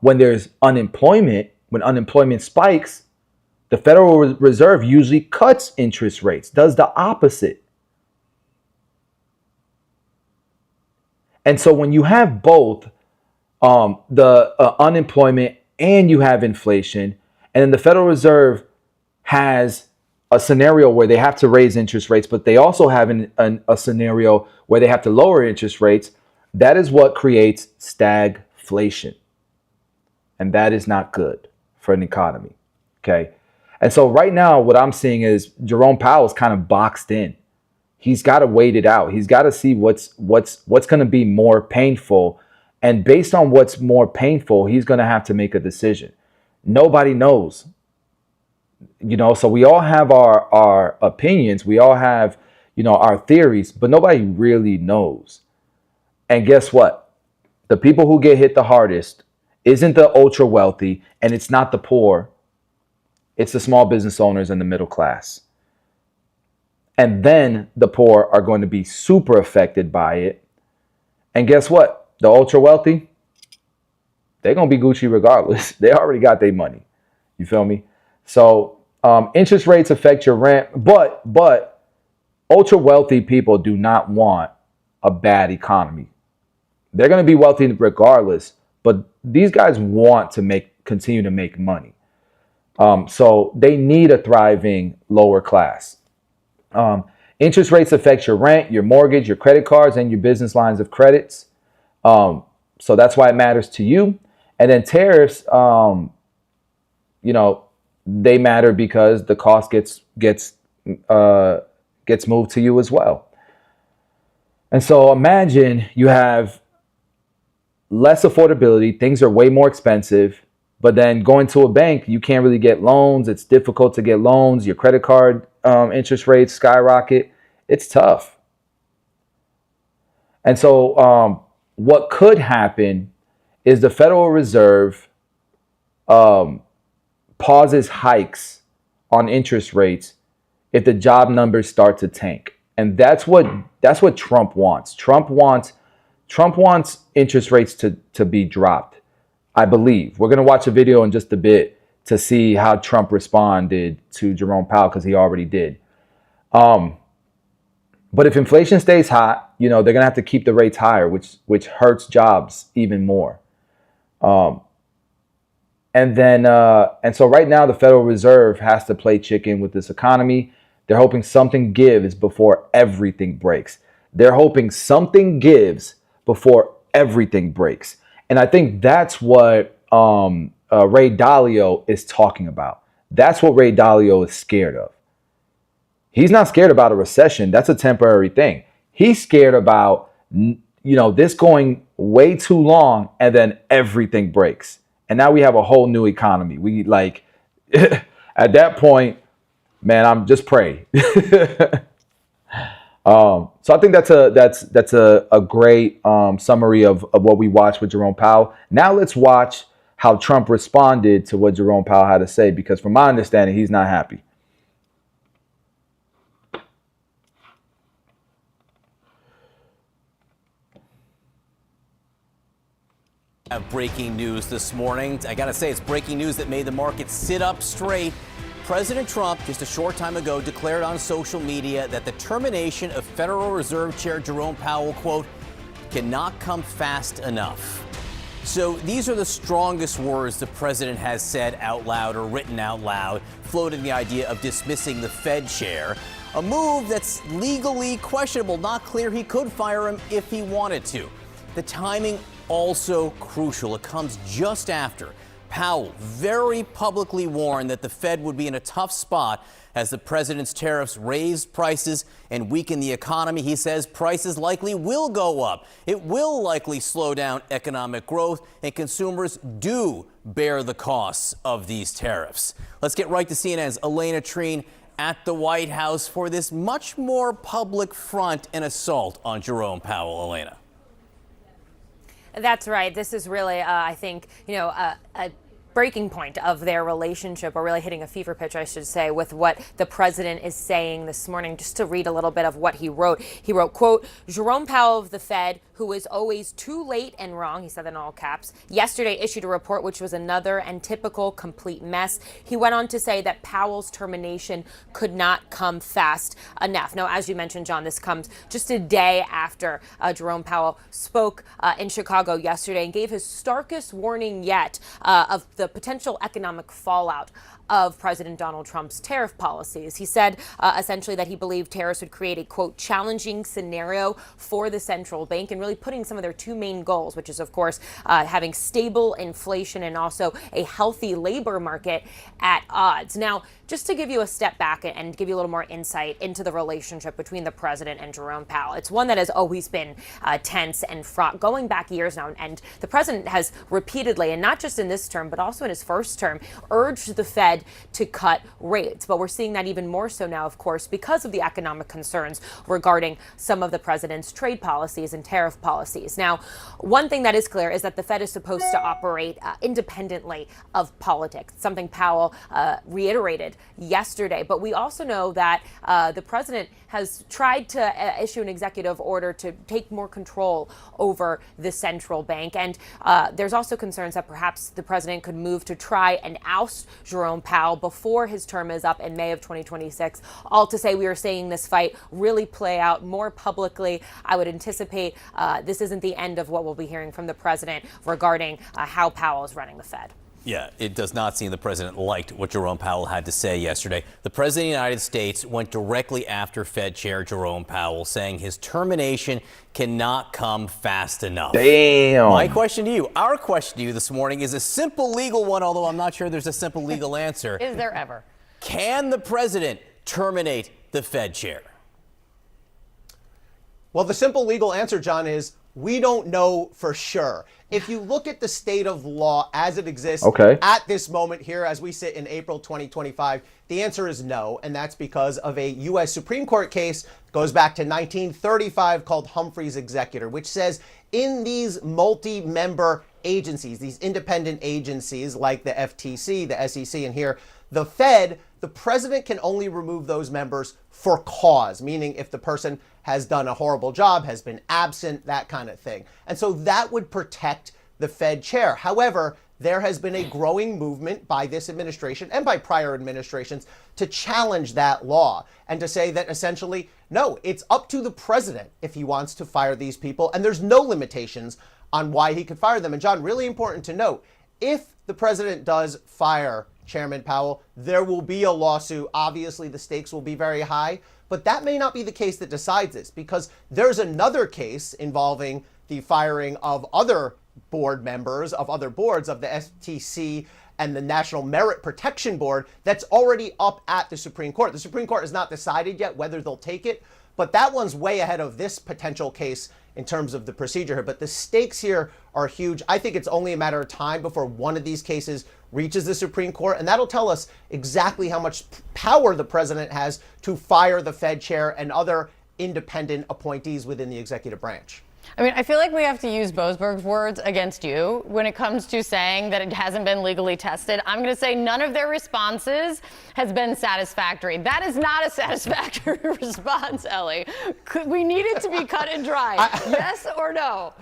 when there's unemployment, when unemployment spikes, the Federal Reserve usually cuts interest rates, does the opposite. And so when you have both the unemployment and you have inflation, and then the Federal Reserve has a scenario where they have to raise interest rates, but they also have a scenario where they have to lower interest rates, that is what creates stagflation. And that is not good for an economy, okay? And so right now, what I'm seeing is Jerome Powell is kind of boxed in. He's got to wait it out. He's got to see what's going to be more painful. And based on what's more painful, he's going to have to make a decision. Nobody knows. So we all have our opinions. We all have, our theories, but nobody really knows. And guess what? The people who get hit the hardest isn't the ultra wealthy, and it's not the poor. It's the small business owners and the middle class. And then the poor are going to be super affected by it. And guess what? The ultra wealthy, they're going to be Gucci regardless. They already got their money. You feel me? So interest rates affect your rent, but ultra wealthy people do not want a bad economy. They're going to be wealthy regardless, but these guys want to continue to make money. So they need a thriving lower class. Interest rates affect your rent, your mortgage, your credit cards, and your business lines of credits. So that's why it matters to you. And then tariffs, they matter because the cost gets moved to you as well. And so imagine you have less affordability, things are way more expensive, but then going to a bank, you can't really get loans. It's difficult to get loans. Your credit card interest rates skyrocket. It's tough. And so what could happen is the Federal Reserve pauses hikes on interest rates if the job numbers start to tank. And that's what Trump wants. Trump wants interest rates to be dropped, I believe. We're going to watch a video in just a bit to see how Trump responded to Jerome Powell, because he already did. But if inflation stays hot, they're going to have to keep the rates higher, which hurts jobs even more. And so right now the Federal Reserve has to play chicken with this economy. They're hoping something gives before everything breaks. They're hoping something gives before everything breaks. And I think that's what Ray Dalio is talking about. That's what Ray Dalio is scared of. He's not scared about a recession. That's a temporary thing. He's scared about, this going way too long and then everything breaks. And now we have a whole new economy. We at that point, man, I'm just pray. So I think that's a great summary of what we watched with Jerome Powell. Now let's watch how Trump responded to what Jerome Powell had to say, because from my understanding, he's not happy. Have breaking news this morning. I gotta say, it's breaking news that made the market sit up straight. President Trump, just a short time ago, declared on social media that the termination of Federal Reserve Chair Jerome Powell, quote, cannot come fast enough. So these are the strongest words the president has said out loud or written out loud, floating the idea of dismissing the Fed chair. A move that's legally questionable, not clear he could fire him if he wanted to. The timing also crucial. It comes just after Powell very publicly warned that the Fed would be in a tough spot as the president's tariffs raised prices and weaken the economy. He says prices likely will go up. It will likely slow down economic growth, and consumers do bear the costs of these tariffs. Let's get right to CNN's Elena Treen at the White House for this much more public front and assault on Jerome Powell. Elena. That's right. This is really, I think, a breaking point of their relationship, or really hitting a fever pitch, I should say, with what the president is saying this morning. Just to read a little bit of what he wrote. He wrote, quote, Jerome Powell of the Fed, who is always too late and wrong, he said in all caps, yesterday issued a report which was another and typical complete mess. He went on to say that Powell's termination could not come fast enough. Now, as you mentioned, John, this comes just a day after Jerome Powell spoke in Chicago yesterday and gave his starkest warning yet of the potential economic fallout of President Donald Trump's tariff policies. He said essentially that he believed tariffs would create a, quote, challenging scenario for the central bank, and really putting some of their two main goals, which is, of course, having stable inflation and also a healthy labor market, at odds. Now, just to give you a step back and give you a little more insight into the relationship between the president and Jerome Powell. It's one that has always been tense and fraught going back years now. And the president has repeatedly, and not just in this term, but also in his first term, urged the Fed to cut rates. But we're seeing that even more so now, of course, because of the economic concerns regarding some of the president's trade policies and tariff policies. Now, one thing that is clear is that the Fed is supposed to operate independently of politics, something Powell reiterated yesterday. But we also know that the president has tried to issue an executive order to take more control over the central bank. And there's also concerns that perhaps the president could move to try and oust Jerome Powell before his term is up in May of 2026. All to say, we are seeing this fight really play out more publicly. I would anticipate this isn't the end of what we'll be hearing from the president regarding how Powell is running the Fed. Yeah, it does not seem the president liked what Jerome Powell had to say yesterday. The president of the United States went directly after Fed Chair Jerome Powell, saying his termination cannot come fast enough. Damn. My question to you, our question to you this morning is a simple legal one, although I'm not sure there's a simple legal answer. Is there ever? Can the president terminate the Fed chair? Well, the simple legal answer, John, is we don't know for sure. If you look at the state of law as it exists at this moment here, as we sit in April 2025, the answer is no. And that's because of a U.S. Supreme Court case that goes back to 1935 called Humphrey's Executor, which says in these multi-member agencies, these independent agencies like the FTC, the SEC, and here the Fed, the president can only remove those members for cause, meaning if the person has done a horrible job, has been absent, that kind of thing. And so that would protect the Fed chair. However, there has been a growing movement by this administration and by prior administrations to challenge that law and to say that essentially, no, it's up to the president if he wants to fire these people, and there's no limitations on why he could fire them. And John, really important to note, if the president does fire Chairman Powell, there will be a lawsuit. Obviously, the stakes will be very high, but that may not be the case that decides this, because there's another case involving the firing of other board members of other boards of the FTC and the National Merit Protection Board that's already up at the Supreme Court. The Supreme Court has not decided yet whether they'll take it, but that one's way ahead of this potential case in terms of the procedure here. But the stakes here are huge. I think it's only a matter of time before one of these cases reaches the Supreme Court, and that'll tell us exactly how much power the president has to fire the Fed chair and other independent appointees within the executive branch. I mean, I feel like we have to use Boasberg's words against you when it comes to saying that it hasn't been legally tested. I'm going to say none of their responses has been satisfactory. That is not a satisfactory response, Ellie. We need it to be cut and dry. Yes or no?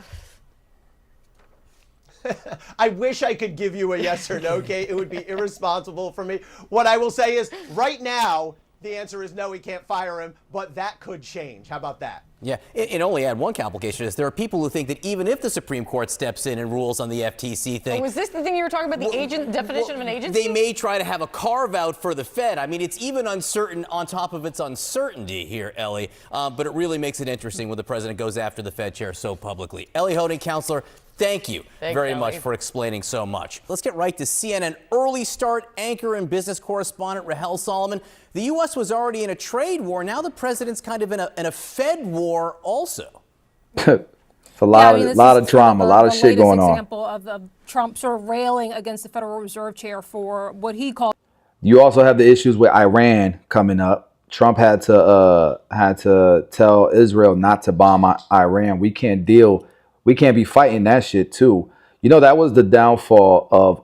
I wish I could give you a yes or no, Kate. It would be irresponsible for me. What I will say is, right now, the answer is no, we can't fire him, but that could change. How about that? Yeah, and only add one complication is there are people who think that even if the Supreme Court steps in and rules on the FTC thing. Oh, was this the thing you were talking about, the definition of an agency? They may try to have a carve out for the Fed. I mean, it's even uncertain on top of its uncertainty here, Ellie. But it really makes it interesting when the president goes after the Fed chair so publicly. Ellie Holding, counselor, thank you very much for explaining so much. Let's get right to CNN early start anchor and business correspondent Rahel Solomon. The U.S. was already in a trade war. Now the president's kind of in a Fed war also. It's a lot of drama, a lot of shit going on. Example of Trump sort of railing against the Federal Reserve Chair for what he called. You also have the issues with Iran coming up. Trump had to tell Israel not to bomb Iran. We can't be fighting that shit too. You know, that was the downfall of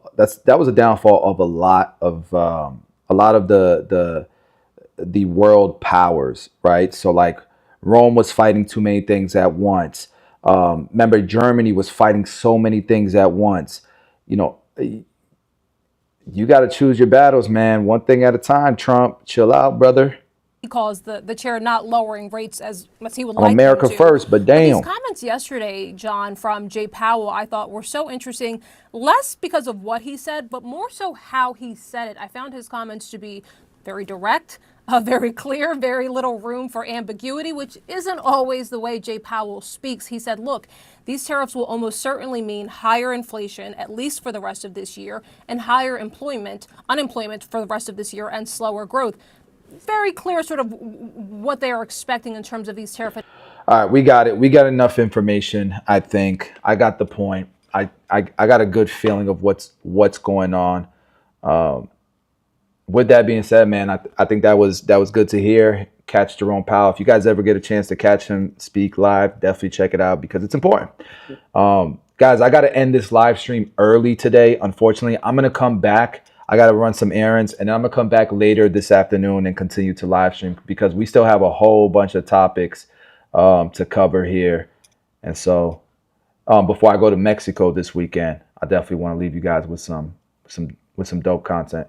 a lot of the world powers, right? So like Rome was fighting too many things at once. Remember, Germany was fighting so many things at once. You know, you got to choose your battles, man. One thing at a time. Trump, chill out, brother. He calls the chair not lowering rates as he would like America to. first, but damn. These comments yesterday, John, from Jay Powell, I thought were so interesting, less because of what he said, but more so how he said it. I found his comments to be very direct, Very clear, very little room for ambiguity, which isn't always the way Jay Powell speaks. He said, look, these tariffs will almost certainly mean higher inflation, at least for the rest of this year, and higher unemployment for the rest of this year, and slower growth. Very clear sort of what they are expecting in terms of these tariffs. All right, we got it. We got enough information, I think. I got the point. I got a good feeling of what's going on. With that being said, man, I think that was good to hear. Catch Jerome Powell. If you guys ever get a chance to catch him speak live, definitely check it out because it's important. Guys, I got to end this live stream early today. Unfortunately, I'm going to come back. I got to run some errands, and then I'm going to come back later this afternoon and continue to live stream because we still have a whole bunch of topics to cover here. And so before I go to Mexico this weekend, I definitely want to leave you guys with some dope content.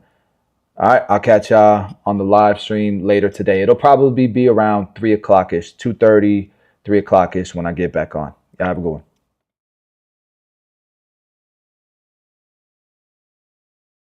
All right, I'll catch y'all on the live stream later today. It'll probably be around 3 o'clock-ish, 2:30, 3 o'clock-ish when I get back on. Y'all have a good one.